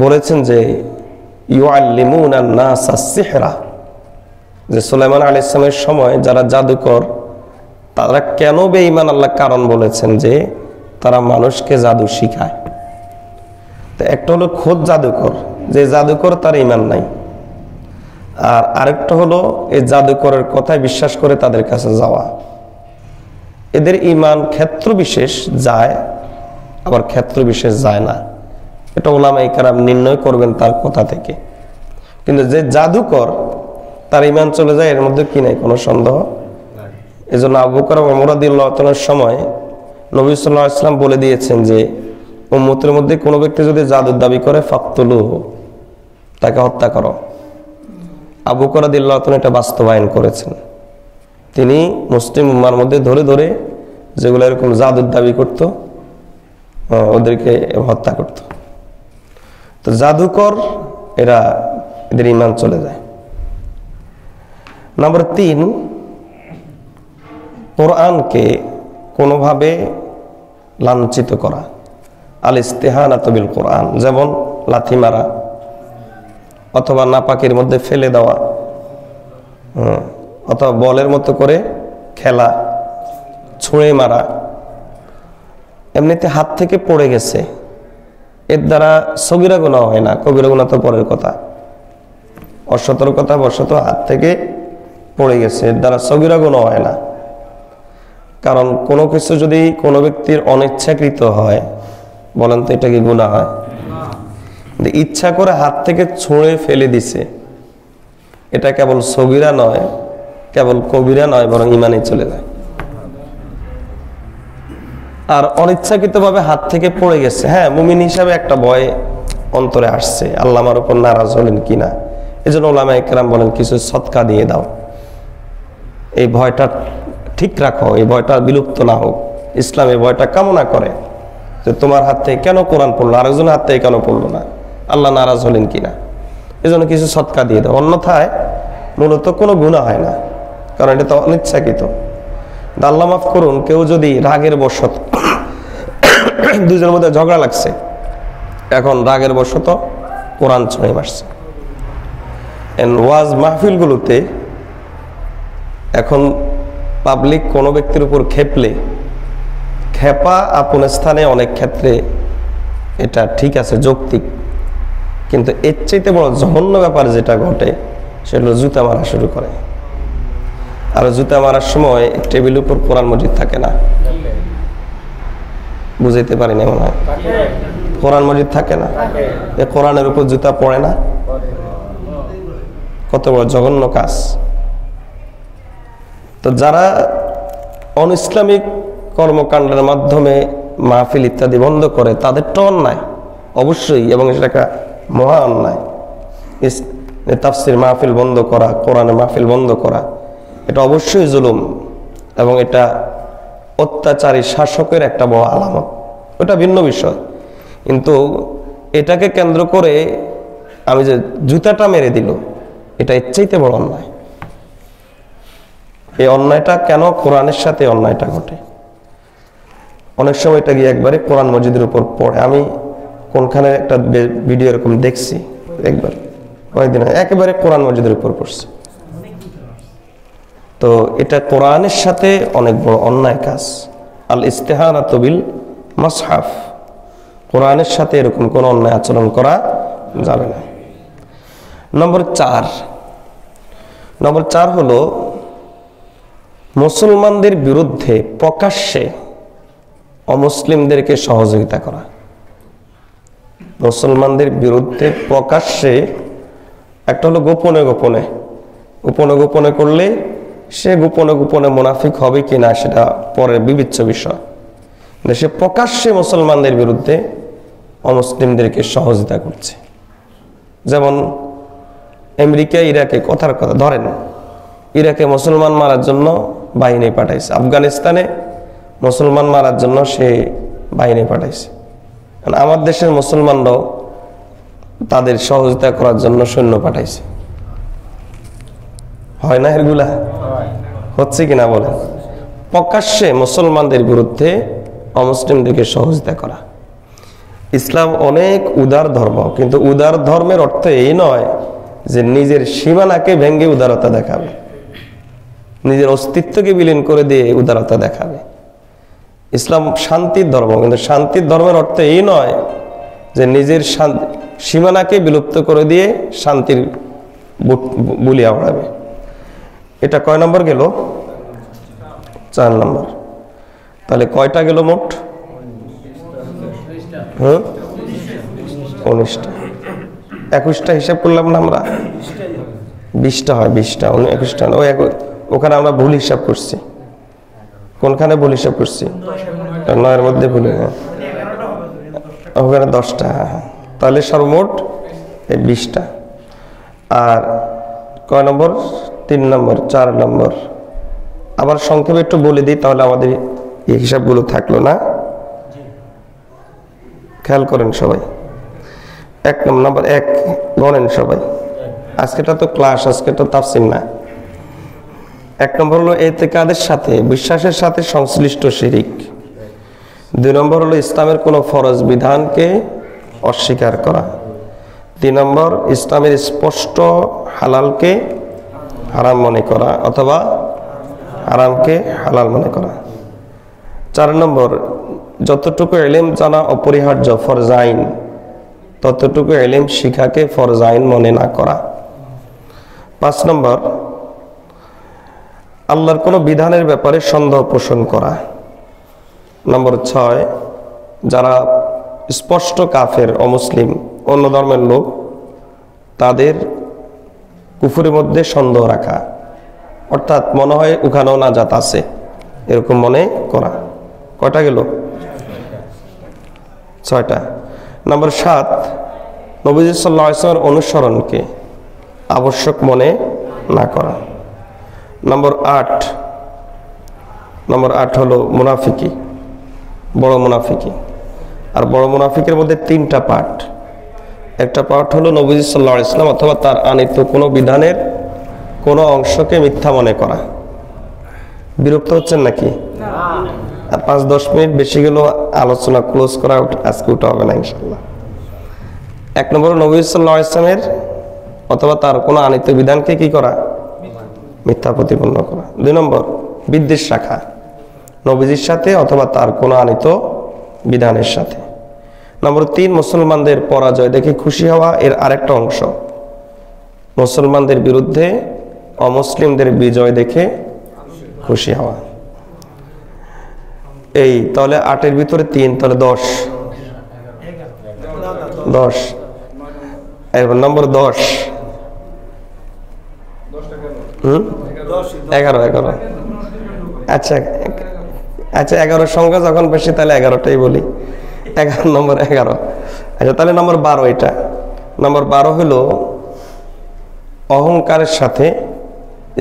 বলেছেন যে ইউআল্লিমুনা নাসা সিহরা, যে সুলাইমান আলাইহিস সালামের সময় যারা জাদুকর তারা কেন বেঈমান, আল্লাহ কারণ বলেছেন যে তারা মানুষকে জাদু শিখায়। তো একটা হলো খোদ জাদুকর, যে জাদুকর তার ঈমান নাই, আর আরেকটা হলো এই জাদুকরের কথায় বিশ্বাস করে তাদের কাছে যাওয়া। এদের ঈমান ক্ষেত্র বিশেষ যায়, আবার ক্ষেত্র বিশেষ যায় না। এটা উলামায়ে কেরাম নির্ণয় করবেন তার কথা থেকে। কিন্তু যে জাদুকর তার ঈমান চলে যায়, এর মধ্যে কি নাই কোনো সন্দেহ। এই জন্য আবু বকর ওমর রাদিয়াল্লাহু তাআলার সময় নবী সাল্লাল্লাহু আলাইহি ওয়াসাল্লাম বলে দিয়েছেন যে উম্মতের মধ্যে কোনো ব্যক্তি যদি জাদুর দাবি করে ফাকতুলুহু, তাকে হত্যা করো। আবু বকর রাদিয়াল্লাহু তাআলা এটা বাস্তবায়ন করেছেন। তিনি মুসলিম উম্মার মধ্যে ধরে ধরে যেগুলো এরকম জাদুর দাবি করত ওদেরকে হত্যা করত। তো জাদুকর এদের ঈমান চলে যায়। নম্বর 3, কোরআনকে কোনোভাবে লাঞ্ছিত করা, আল ইস্তিহানাতু বিল কোরআন, যেমন লাথি মারা অথবা নাপাকের মধ্যে ফেলে দেওয়া, অথবা বলের মতো করে খেলা, ছুঁড়ে মারা। এমনিতে হাত থেকে পড়ে গেছে, এর দ্বারা সগীরা গুনাহ হয় না, কবিরা গুনাহ তো পরের কথা। অসতর্কতা বশত হাত থেকে পড়ে গেছে, এর দ্বারা সগীরা গুনাহ হয় না। কারণ কোনো কিছু যদি কোনো ব্যক্তির অনিচ্ছাকৃত হয়, বলেন তো এটা কি গুনাহ হয়? ইচ্ছা করে হাত থেকে ছুঁড়ে ফেলে দিছে, এটা কেবল সগীরা নয়, কেবল কবিরা নয়, বরং ঈমানে চলে যায়। আর অনিচ্ছাকৃতভাবে হাত থেকে পড়ে গেছে, হ্যাঁ, মুমিন হিসাবে একটা ভয় অন্তরে আসছে, আল্লাহ আমার উপর নারাজ হলেন কিনা। এই জন্য উলামায়ে কেরাম বলেন কিছু সদকা দিয়ে দাও, এই ভয়টা ঠিক রাখো, এই ভয়টা বিলুপ্ত না হোক। ইসলাম এই ভয়টা কামনা করে যে তোমার হাত থেকে কেন কোরআন পড়লো, আরেকজনের হাত থেকে কেন পড়লো না, আল্লাহ নারাজ হলেন কিনা। এই জন্য কিছু সদকা দিয়ে দাও, অন্যথায় মূলত কোনো গুনাহ হয় না, কারণ এটা তো অনিচ্ছাকৃত। আল্লাহ মাফ করুন, কেউ যদি রাগের বশত, দুজনের মধ্যে ঝগড়া লাগছে, এখন রাগের বশত কোরআন ছুঁড়ে মারছে। ওয়াজ মাহফিলগুলোতে এখন পাবলিক কোনো ব্যক্তির উপর খেপলে, খেপা আপন স্থানে অনেক ক্ষেত্রে এটা ঠিক আছে, যৌক্তিক, কিন্তু এর চাইতে বড় জঘন্য ব্যাপার যেটা ঘটে সেটা জুতা মারা শুরু করে। আর জুতা মারার সময় টেবিলের উপর কোরআন মজিদ থাকে না, বুঝাইতে পারিনি মনে হয়, কোরআন মজিদ থাকে না, এ কোরআনের উপর জুতা পড়ে না, কত বড় জঘন্য কাজ। তো যারা অনইসলামিক কর্মকাণ্ডের মাধ্যমে মাহফিল ইত্যাদি বন্ধ করে, তাদের তো অন্যায় অবশ্যই, এবং সেটা একটা মহা অন্যায়। তাফসির মাহফিল বন্ধ করা, কোরআনের মাহফিল বন্ধ করা, এটা অবশ্যই জুলুম, এবং এটা অত্যাচারী শাসকের একটা বড় আলামত, ওটা ভিন্ন বিষয়। কিন্তু এটাকে কেন্দ্র করে আমি যে জুতাটা মেরে দিল, এটা এর চাইতে বড় অন্যায়। এই অন্যায়টা কেন? কোরআনের সাথে অন্যায়টা ঘটে। অনেক সময় এটা গিয়ে একবারে কোরআন মসজিদের উপর পড়ে। আমি কোনখানে একটা ভিডিও এরকম দেখছি, একবার কয়েকদিন একেবারে কোরআন মসজিদের উপর পড়ছে। তো এটা কোরআনের সাথে অনেক বড় অন্যায় কাজ। আল ইস্তিহানাতু বিল মুসহাফ, কোরআনের সাথে এরকম কোন অন্যায় আচরণ করা যাবে না। নম্বর 4 হলো মুসলমানদের বিরুদ্ধে প্রকাশ্যে অমুসলিমদেরকে সহযোগিতা করা। মুসলমানদের বিরুদ্ধে প্রকাশ্যে, একটা হলো গোপনে গোপনে, গোপনে গোপনে করলে সে গোপনে গোপনে মুনাফিক হবে কিনা সেটা পরের বিবেচ্য বিষয়। সে প্রকাশ্যে মুসলমানদের বিরুদ্ধে অমুসলিমদেরকে সহযোগিতা করছে। যেমন আমেরিকা ইরাকে, কথার কথা ধরেন, ইরাকে মুসলমান মারার জন্য বাহিনী পাঠাইছে, আফগানিস্তানে মুসলমান মারার জন্য সে বাহিনী পাঠাইছে। আমার দেশের মুসলমানরাও তাদের সহযোগিতা করার জন্য সৈন্য পাঠাইছে। হয় না? এগুলা হচ্ছে কিনা বলেন? প্রকাশ্যে মুসলমানদের বিরুদ্ধে অমুসলিমদেরকে সহযোগিতা করা। ইসলাম অনেক উদার ধর্ম, কিন্তু উদার ধর্মের অর্থ এই নয় যে নিজের সীমানাকে ভেঙে উদারতা দেখাবে, নিজের অস্তিত্বকে বিলীন করে দিয়ে উদারতা দেখাবে। ইসলাম শান্তির ধর্ম, কিন্তু শান্তির ধর্মের অর্থ এই নয় যে নিজের সীমানাকে বিলুপ্ত করে দিয়ে শান্তির বুলিয়া উড়াবে। এটা কয় নম্বর গেল? 4 নম্বর। তাহলে কয়টা গেল মোট? 19টা। 21টা হিসাব করলাম না আমরা? 20টা হয়, 20টা 21টা। ওখানে আমরা ভুল হিসাব করছি। কোনখানে ভুল হিসাব করছি? 9-এর মধ্যে ভুলে ওখানে 10টা, তাহলে সর্বমোট এই 20টা। আর কয় নম্বর? 3 নম্বর, 4 নম্বর। আবার সংক্ষেপে একটু বলে দিই, তাহলে আমাদের এই হিসাবগুলো থাকলো না। খেয়াল করেন সবাই। 1 নম্বর 1 গণেন সবাই। আজকেটা তো ক্লাস, আজকেটা তাফসীর না। 1 নম্বর হলো ইতিকাদের সাথে, বিশ্বাসের সাথে সংশ্লিষ্ট শিরিক। 2 নম্বর হলো ইসলামের কোনো ফরজ বিধানকে অস্বীকার করা। 3 নম্বর ইসলামের স্পষ্ট হালালকে হারাম মনে করা অথবা হারামকে হালাল মনে করা। 4 নম্বর যতটুকু ইলম জানা অপরিহার্য ফরজ আইন, ততটুকু ইলম শিখাকে ফরজ আইন মনে না করা। 5 নম্বর আল্লাহর কোনো বিধানের ব্যাপারে সন্দেহ পোষণ করা। নম্বর 6 যারা স্পষ্ট কাফের, অমুসলিম, অন্য ধর্মের লোক, তাদের কুফরের মধ্যে সন্দেহ রাখা, অর্থাৎ মনে হয় ওখানেও নাজাত আছে, এরকম মনে করা। কয়টা গেল? 6টা। নম্বর 7 নবীজি সাল্লাল্লাহু আলাইহি ওয়াসাল্লামের অনুসরণকে আবশ্যক মনে না করা। নম্বর 8 হলো মুনাফিকি, বড় মুনাফিকি। আর বড় মুনাফিকের মধ্যে 3টা পার্ট। একটা পার্ট হলো নবীজি সাল্লাল্লাহু আলাইহি ওয়াসাল্লাম অথবা তার আনিত কোনো বিধানের কোনো অংশকে মিথ্যা মনে করা। বিরক্ত হচ্ছেন নাকি? আর 5-10 মিনিট বেশি গেল, আলোচনা ক্লোজ করা আজকে ওটা হবে না ইনশাআল্লাহ। 1 নম্বর নবী সাল্লাল্লাহু আলাইহি ওয়াসাল্লামের অথবা তার কোনো আনিত বিধানকে কি করা? মিথ্যা প্রতিপন্ন করা। 2 নম্বর বিদ্বেষ রাখা নবীজির সাথে অথবা তার কোনো আনিত বিধানের সাথে। নম্বর 3 মুসলমানদের পরাজয় দেখে খুশি হওয়া, এর আরেকটা অংশ। মুসলমানদের বিরুদ্ধে অমুসলিমদের বিজয় দেখে খুশি হওয়া। এই তাহলে 8-এর ভিতরে 3, তাহলে 10। এবার নম্বর 10 11। আচ্ছা 11 সংখ্যা যখন বেশি তাহলে 11টাই বলি। 11 নম্বর 11। আচ্ছা তাহলে নম্বর 12 এটা। নম্বর 12 হলো অহংকারের সাথে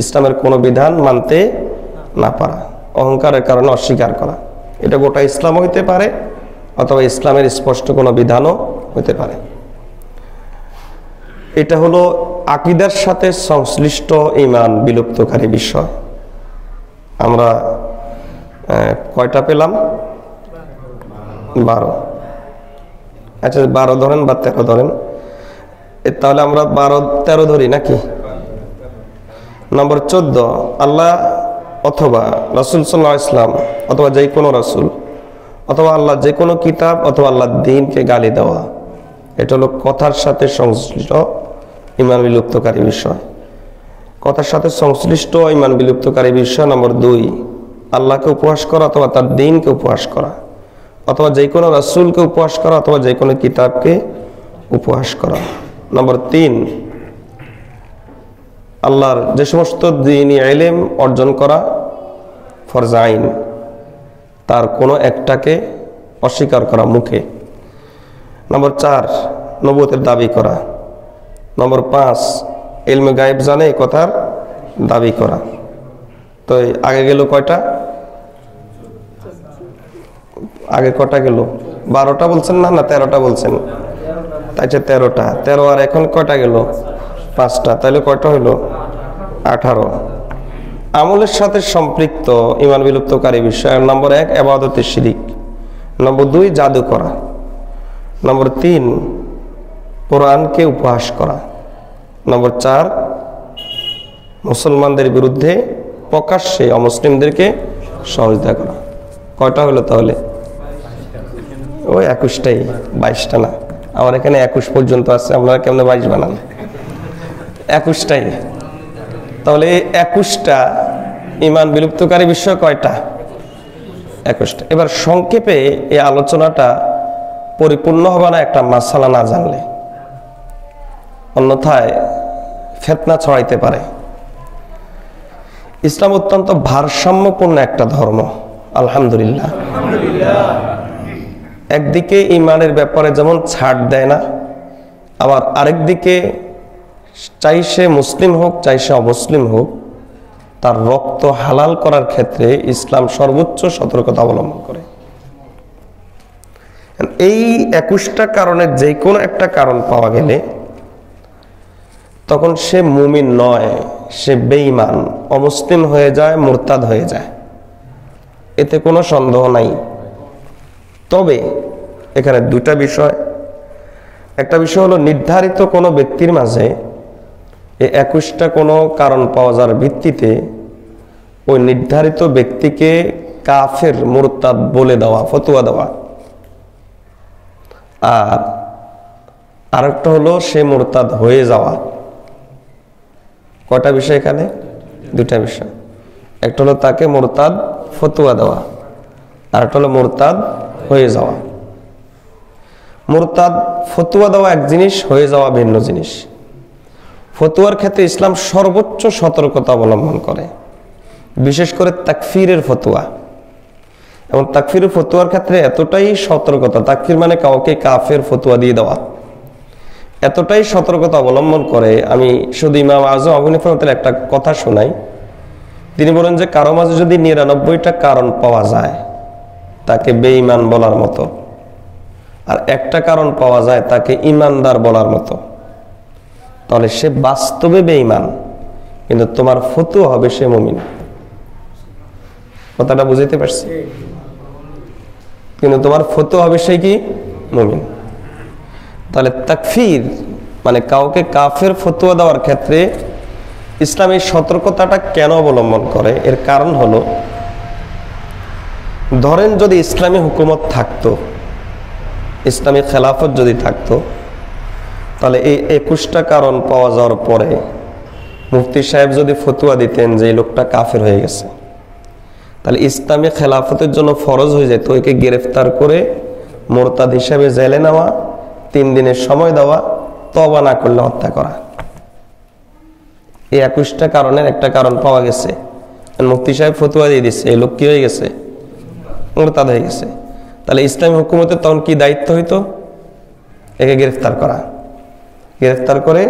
ইসলামের কোনো বিধান মানতে না পারা, অহংকারের কারণে অস্বীকার করা। এটা গোটা ইসলাম হইতে পারে অথবা ইসলামের স্পষ্ট কোনো বিধানও হইতে পারে। এটা হলো আকীদার সাথে সংশ্লিষ্ট ঈমান বিলুপ্তকারী বিষয়। আমরা কয়টা পেলাম? 12। আচ্ছা 12 ধরেন বা 13 ধরেন, তাহলে আমরা 12-13 ধরি নাকি? নম্বর 14 আল্লাহ অথবা রাসূল সাল্লাল্লাহু আলাইহি ওয়াসাল্লাম অথবা যে কোনো রাসূল অথবা আল্লাহ যে কোনো কিতাব অথবা আল্লাহর দ্বীনকে গালি দেওয়া। এটা হলো কথার সাথে সংশ্লিষ্ট ঈমান বিলুপ্তকারী বিষয়। কথার সাথে সংশ্লিষ্ট ঈমান বিলুপ্তকারী বিষয়। নম্বর 2 আল্লাহকে উপহাস করা অথবা তার দ্বীনকে উপহাস করা অথবা যে কোনো রাসূলকে উপহাস করা অথবা যে কোনো কিতাবকে উপহাস করা। নম্বর 3 আল্লাহর যে সমস্ত দ্বীনি ইলম অর্জন করা ফরজ আইন, তার কোনো একটাকে অস্বীকার করা মুখে। নম্বর 4 নবুয়তের দাবি করা। নম্বর 5 ইলমে গায়েব জানে এই কথার দাবি করা। তো আগে গেল কয়টা? আগে কটা গেল? 12টা বলছেন না 13টা বলছেন? আচ্ছা 13টা। 13 আর এখন কয়টা গেল? 5টা। তাহলে কয়টা হইল? 18। আমলের সাথে সম্পৃক্ত ঈমান বিলুপ্তকারী বিষয়। নম্বর 1 ইবাদতে শিরিক। নম্বর 2 জাদু করা। নম্বর 3 কোরআনকে উপহাস করা। নম্বর 4 মুসলমানদের বিরুদ্ধে প্রকাশ্যে অমুসলিমদেরকে সহযোগিতা করা। কয়টা হলো তাহলে? ওই 21টাই, 22টা না। আমার এখানে 21 পর্যন্ত আছে, আপনারা কেমনে 22 বানান? 21টাই। তাহলে 21টা ঈমান বিলুপ্তকারী বিষয় কয়টা? 21টা। এবার সংক্ষেপে এই আলোচনাটা পরিপূর্ণ হবে না একটা মাসালা না জানলে, অন্যথায় ফিতনা ছড়াইতে পারে। ইসলাম অত্যন্ত ভারসাম্যপূর্ণ একটা ধর্ম, আলহামদুলিল্লাহ। একদিকে ইমানের ব্যাপারে যেমন ছাড় দেয় না, আবার আরেকদিকে চাই সে মুসলিম হোক চাই সে অমুসলিম হোক, তার রক্ত হালাল করার ক্ষেত্রে ইসলাম সর্বোচ্চ সতর্কতা অবলম্বন করে। এই 21টা কারণের যে কোনো একটা কারণ পাওয়া গেলে তখন সে মুমিন নয়, সে বেঈমান, অমুসলিম হয়ে যায়, মুরতাদ হয়ে যায়, এতে কোনো সন্দেহ নাই। তবে এখানে দুটা বিষয়, একটা বিষয় হলো নির্ধারিত কোনো ব্যক্তির মাঝে এই 21টা কোনো কারণ পাওয়া যাওয়ার ভিত্তিতে ওই নির্ধারিত ব্যক্তিকে কাফের মুরতাদ বলে দেওয়া, ফতোয়া দেওয়া। আর আরেকটা হলো সে মুরতাদ হয়ে যাওয়া। কয়টা বিষয় এখানে? দুটা বিষয়। একটা হলো তাকে মুরতাদ ফতোয়া দেওয়া, আর একটা হলো মুরতাদ হয়ে যাওয়া। মুরতাদ ফতোয়া দেওয়া এক জিনিস, হয়ে যাওয়া ভিন্ন জিনিস। ফতোয়ার ক্ষেত্রে ইসলাম সর্বোচ্চ সতর্কতা অবলম্বন করে, বিশেষ করে তাকফিরের ফতোয়া। এবং তাকফিরের ফতোয়ার ক্ষেত্রে এতটাই সতর্কতা, তাকফির মানে কাউকে কাফের ফতোয়া দিয়ে দেওয়া, এতটাই সতর্কতা অবলম্বন করে। আমি শুধু ইমাম আজম আবু হানিফার একটা কথা শোনাই। তিনি বলেন যে কারো মাঝে যদি 99টা কারণ পাওয়া যায় তাকে বেঈমান বলার মতো, আর একটা কারণ পাওয়া যায় তাকে ইমানদার বলার মতো, তাহলে সে বাস্তবে বেঈমান, কিন্তু তোমার ফতোয়া হবে সে মুমিন। কথাটা বুঝাইতে পারছি? কিন্তু তোমার ফতোয়া হবে সে কি? মুমিন। তাহলে তাকফির মানে কাউকে কাফের ফতোয়া দেওয়ার ক্ষেত্রে ইসলাম এই সতর্কতাটা কেন অবলম্বন করে? এর কারণ হলো, ধরেন যদি ইসলামী হুকুমত থাকতো, ইসলামী খেলাফত যদি থাকতো, তাহলে এই 21টা কারণ পাওয়া যাওয়ার পরে মুফতি সাহেব যদি ফতোয়া দিতেন যে এই লোকটা কাফের হয়ে গেছে, তাহলে ইসলামী খেলাফতের জন্য ফরজ হয়ে যেত একে গ্রেফতার করে মুরতাদ হিসাবে জেলে নেওয়া, 3 দিনের সময় দেওয়া, তওবা না করলে হত্যা করা। এই 21টা কারণের একটা কারণ পাওয়া গেছে, মুফতি সাহেব ফতোয়া দিয়ে দিচ্ছে এই লোক কি হয়ে গেছে? মুরতাদ হয়ে গেছে। তাহলে ইসলামী হুকুমতের তখন কি দায়িত্ব হইতো? একে গ্রেফতার করা, গ্রেফতার করে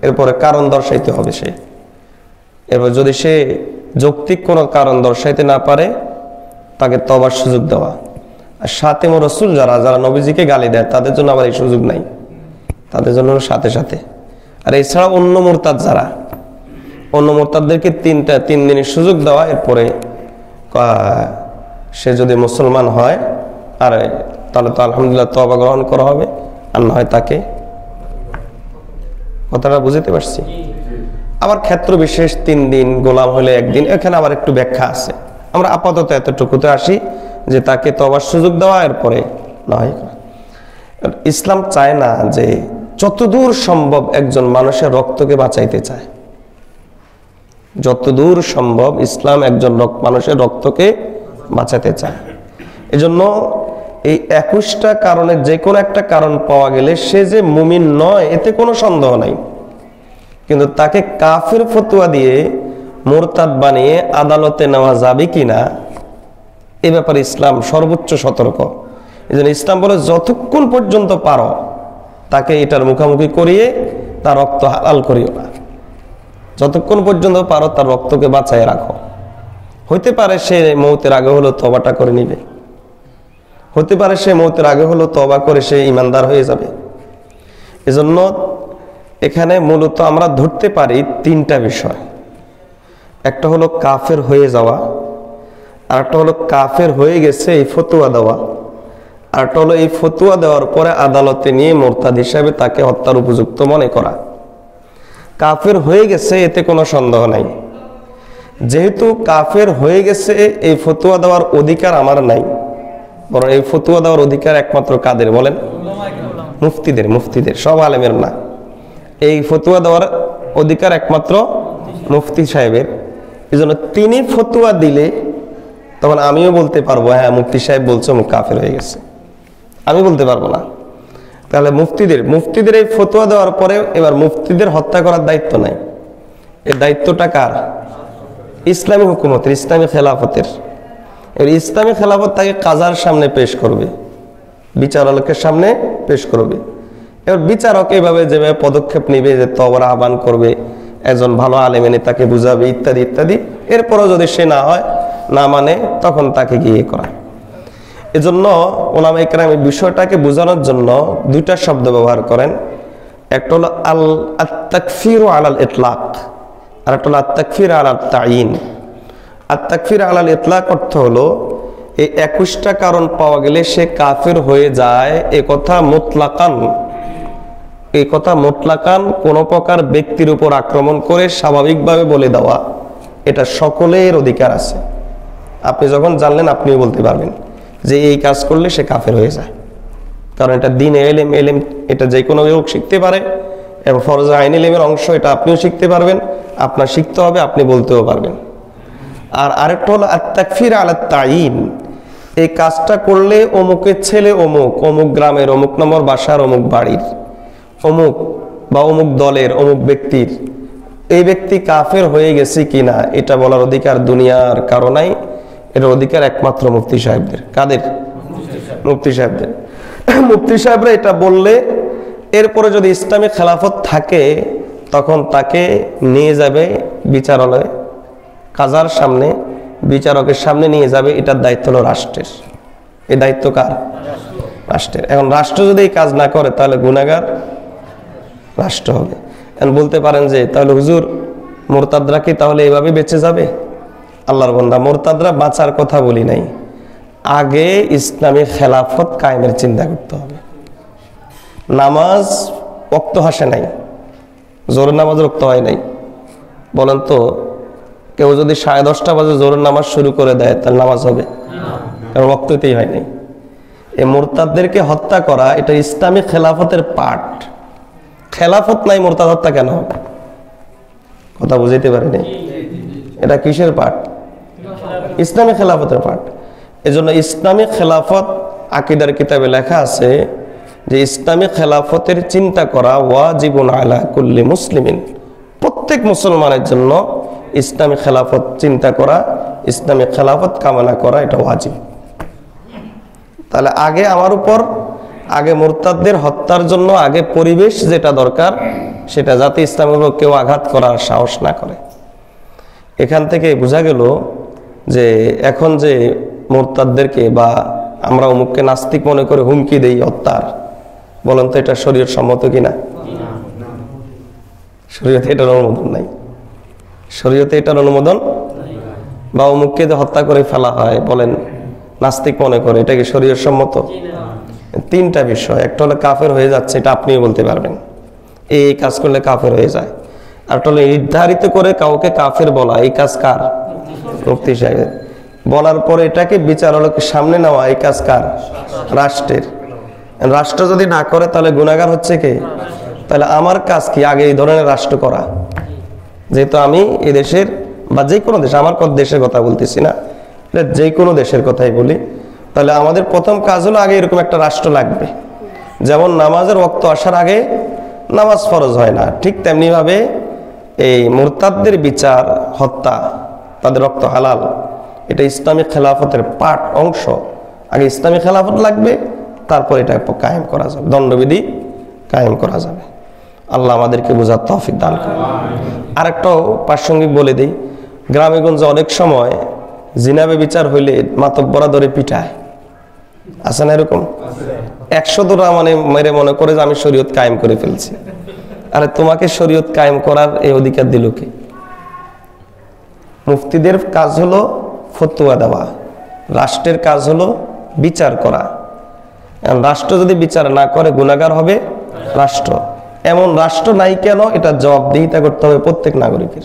এরপরে কারণ দর্শাইতে হবে সে। এরপর যদি সে যৌক্তিক কোনো কারণ দর্শাইতে না পারে তাকে তওবার সুযোগ দেওয়া। আর সাথে রাসূল যারা যারা নবীজিকে গালি দেয় তাদের জন্য আবার এই সুযোগ নাই, তাদের জন্য সাথে সাথে। আর এছাড়া অন্য মুরতাদ যারা, অন্য মুরতাদদেরকে 3 দিনের সুযোগ দেওয়া। এরপরে সে যদি মুসলমান হয় আর তাহলে তো আলহামদুলিল্লাহ তওবা গ্রহণ করা হবে, আর না হয় তাকে। কথাটা বুঝতে পারছি? আবার ক্ষেত্র বিশেষ 3 দিন, গোলাম হলে 1 দিন, এখানে আবার একটু ব্যাখ্যা আছে। আমরা আপাতত এতটুকুতে আসি যে তাকে তওবার সুযোগ দেওয়া, এরপরে না হয়। ইসলাম চায় না যে যতদূর সম্ভব একজন মানুষের রক্তকে বাঁচাইতে চায়, যতদূর সম্ভব ইসলাম একজন মানুষের রক্তকে বাঁচাতে চায়। এজন্য এই 21টা কারণের যে কোনো একটা কারণ পাওয়া গেলে সে যে মুমিন নয় এতে কোনো সন্দেহ নাই, কিন্তু তাকে কাফের ফতোয়া দিয়ে মুরতাদ বানিয়ে আদালতে নেওয়া যাবে কিনা এ ব্যাপারে ইসলাম সর্বোচ্চ সতর্ক। এজন্য ইসলাম বলে যতক্ষণ পর্যন্ত পারো তাকে এটার মুখোমুখি করিয়ে তার রক্ত হালাল করিও না, যতক্ষণ পর্যন্ত পারো তার রক্তকে বাঁচায় রাখো। হইতে পারে সে মৌতের আগে হলো তওবাটা করে নিবে, হতে পারে সে মৌতের আগে হলো তওবা করে সে ইমানদার হয়ে যাবে। এজন্য এখানে মূলত আমরা ধরতে পারি 3টা বিষয়। একটা হলো কাফের হয়ে যাওয়া, আর একটা হলো কাফের হয়ে গেছে এই ফতোয়া দেওয়া, আর একটা হলো এই ফতোয়া দেওয়ার পরে আদালতে নিয়ে মুরতাদ হিসাবে তাকে হত্যার উপযুক্ত মনে করা। কাফের হয়ে গেছে এতে কোনো সন্দেহ নাই, যেহেতু কাফের হয়ে গেছে এই ফতোয়া দেওয়ার অধিকার আমার নাই, বরং এই ফতোয়া দেওয়ার অধিকার একমাত্র কাদের বলেন? মুফতিদের, সব আলেমের না। এই ফতোয়া দেওয়ার অধিকার একমাত্র মুফতি সাহেবের। এই জন্য তিনি ফতোয়া দিলে তখন আমিও বলতে পারবো হ্যাঁ মুফতি সাহেব বলছে কাফের হয়ে গেছে, আমি বলতে পারবো না। তাহলে মুফতিদের এই ফতোয়া দেওয়ার পরে এবার মুফতিদের হত্যা করার দায়িত্ব নাই, এর দায়িত্বটা কার? ইসলামী হুকুমতের, ইসলামী খেলাফতের। এর ইসলামী খেলাফত তাকে কাজার সামনে পেশ করবে, বিচারকের সামনে পেশ করবে। এবার বিচারক এইভাবে যেভাবে পদক্ষেপ নেবে, যে তওবার আহ্বান করবে, একজন ভালো আলেম এনে তাকে বুঝাবে, ইত্যাদি ইত্যাদি। এরপরও যদি সে না হয়, না মানে, তখন তাকে গিয়ে করা। এজন্য উলামায়ে কেরাম এই বিষয়টাকে বোঝানোর জন্য দুইটা শব্দ ব্যবহার করেন। একটা হলো আত-তাকফির আলাল ইতলাক, আর একটা হলো আত-তাকফির আলাল তাইন। আত-তাকফির আলাল ইতলাক অর্থ হলো এই 21টা কারণ পাওয়া গেলে সে কাফের হয়ে যায়, এ কথা মুতলাকান, এই কথা মুতলাকান কোন প্রকার ব্যক্তির উপর আক্রমণ করে স্বাভাবিকভাবে বলে দেওয়া, এটা সকলের অধিকার আছে। আপনি যখন জানলেন আপনিও বলতে পারবেন যে এই কাজ করলে সে কাফের হয়ে যায়, কারণ এটা দিন এলেম, এলেম এটা যে কোনো লোক শিখতে পারে, এবং ফরজ আইন এলেমের অংশ, এটা আপনিও শিখতে পারবেন, আপনার শিখতে হবে, আপনি বলতেও পারবেন। আর আরেকটা হলো আত-তাকফির আলাত তাইন, এই কাজটা করলে অমুকের ছেলে অমুক, অমুক গ্রামের, অমুক নম্বর বাসার, অমুক বাড়ির, অমুক বা অমুক দলের, অমুক ব্যক্তির, এই ব্যক্তি কাফের হয়ে গেছে কিনা এটা বলার অধিকার দুনিয়ার কারো নাই। এর অধিকার একমাত্র মুফতি সাহেবদের। কাদের? মুফতি সাহেবদের। মুফতি সাহেবরা এটা বললে এরপরে যদি ইসলামী খেলাফত থাকে, তখন তাকে নিয়ে যাবে বিচারালয়ে, কাজার সামনে, বিচারকের সামনে নিয়ে যাবে। এটার দায়িত্ব হলো রাষ্ট্রের। এই দায়িত্ব কার? রাষ্ট্রের। এখন রাষ্ট্র যদি এই কাজ না করে, তাহলে গুনাহগার রাষ্ট্র হবে। এখন বলতে পারেন যে তাহলে হুজুর মুরতাদরা কি তাহলে এভাবে বেঁচে যাবে? আল্লাহর বান্দা, মুরতাদরা বাঁচার কথা বলি নাই, আগে ইসলামী খেলাফত কায়েমের চিন্তা করতে হবে। নামাজ ওয়াক্ত হাসে নাই, জোরের নামাজ রক্ত হয় নাই। বলেন তো, কেউ যদি 10:30 বাজে জোরের নামাজ শুরু করে দেয়, তাহলে নামাজ হবে? কারণ রক্ততেই হয় নাই। এই মুরতাদদেরকে হত্যা করা, এটা ইসলামী খেলাফতের পার্ট। খেলাফত নাই, মুরতাদ হত্যা কেন হবে? কথা বুঝাইতে পারিনি। এটা কিসের পার্ট? ইসলামী খেলাফতের পার্ট। এজন্য ইসলামী খেলাফত আকীদার কিতাবে লেখা আছে যে ইসলামী খেলাফতের চিন্তা করা ওয়াজিবুন আলা কুল্লি মুসলিমিন, প্রত্যেক মুসলমানের জন্য ইসলামী খেলাফত চিন্তা করা, ইসলামী খেলাফত কামনা করা, এটা ওয়াজিব। তাহলে আগে আমার উপর, আগে মুরতাদদের হত্যার জন্য আগে পরিবেশ যেটা দরকার, সেটা যাতে ইসলামের উপর কেউ আঘাত করার সাহস না করে। এখান থেকে বোঝা গেল যে এখন যে মুরতাদদেরকে বা আমরা অমুককে নাস্তিক মনে করে হুমকি দেই হত্যার, বলেন তো এটা শরীয়ত সম্মত কিনা? শরীয়তে এটার অনুমোদন নাই। শরীয়তে এটার অনুমোদন, বা অমুককে যে হত্যা করে ফেলা হয়, বলেন নাস্তিক মনে করে, এটা কি শরীয়ত সম্মত? তিনটা বিষয়। একটা হলো কাফের হয়ে যাচ্ছে, এটা আপনিও বলতে পারবেন, এই কাজ করলে কাফের হয়ে যায়। আর একটা হলো নির্ধারিত করে কাউকে কাফের বলা, এই কাজ কার? মুফতি সাহেবের। বলার পরে এটাকে বিচারালয়ের সামনে নেওয়া, এই কাজ কার? রাষ্ট্রের। রাষ্ট্র যদি না করে, তাহলে গুনাহগার হচ্ছে কে? তাহলে আমার কাজ কি? আগে এই ধরনের রাষ্ট্র করা। যেহেতু আমি এই দেশের বা যে কোনো দেশ, আমার দেশের কথা বলতেছি না, যে কোনো দেশের কথাই বলি, তাহলে আমাদের প্রথম কাজ হলো আগে এরকম একটা রাষ্ট্র লাগবে। যেমন নামাজের ওয়াক্ত আসার আগে নামাজ ফরজ হয় না, ঠিক তেমনি ভাবে এই মুরতাদদের বিচার, হত্যা, তাদের রক্ত হালাল, এটা ইসলামী খেলাফতের পার্ট, অংশ। আগে ইসলামী খেলাফত লাগবে, তারপর এটা কায়েম করা যাবে, দণ্ডবিধি কায়েম করা যাবে। আল্লাহ আমাদেরকে বোঝার তৌফিক দান করুন। আরেকটাও প্রাসঙ্গিক বলে দিই, গ্রামে গঞ্জে অনেক সময় জিনাবে বিচার হইলে মাতব্বরা ধরে পিটায়, আছে না এরকম? 100 দোরা মানে মেরে মনে করে যে আমি শরীয়ত কায়েম করে ফেলছি। আরে তোমাকে শরীয়ত কায়েম করার এই অধিকার দিল কে? মুফতিদের কাজ হলো ফতোয়া দেওয়া, রাষ্ট্রের কাজ হলো বিচার করা। রাষ্ট্র যদি বিচার না করে, গুনাহগার হবে রাষ্ট্র। এমন রাষ্ট্র নাই কেন, এটা জবাবদিহিতা করতে হবে প্রত্যেক নাগরিকের।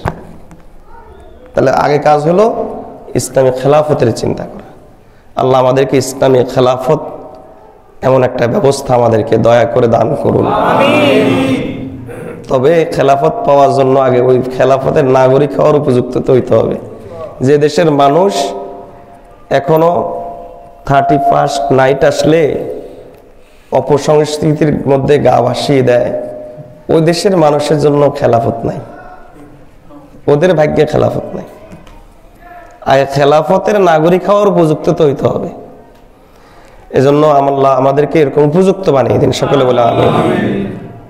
তাহলে আগে কাজ হলো ইসলামী খেলাফতের চিন্তা করা। আল্লাহ আমাদেরকে ইসলামী খেলাফত এমন একটা ব্যবস্থা আমাদেরকে দয়া করে দান করুন। তবে খেলাফত পাওয়ার জন্য আগে ওই খেলাফতের নাগরিক হওয়ার উপযুক্ত হইতে হবে। যে দেশের মানুষ এখনো 31st নাইট আসলে অপসংস্কৃতির মধ্যে গা ভাসিয়ে দেয়, ওই দেশের মানুষের জন্য খেলাফত নাই, ওদের ভাগ্যে খেলাফত নাই। খেলাফতের নাগরিক হওয়ার উপযুক্ত তো হইতে হবে। এজন্য আল্লাহ আমাদেরকে এরকম উপযুক্ত বানিয়ে দিন, সকলে বলে আমিন।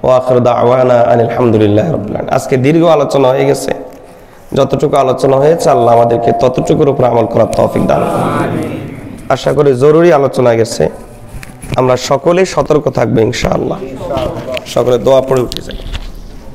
ওয়া আখিরু দাওয়ানা আনিল হামদুলিল্লাহি রাব্বিল আলামিন। আজকে দীর্ঘ আলোচনা হয়ে গেছে, যতটুকু আলোচনা হয়েছে আল্লাহ আমাদেরকে ততটুকুর উপর আমল করার তৌফিক দান করুন। আশা করি জরুরি আলোচনা গেছে, আমরা সকলেই সতর্ক থাকবো ইনশাআল্লাহ। সকলে দোয়া পড়ে উঠে যাই।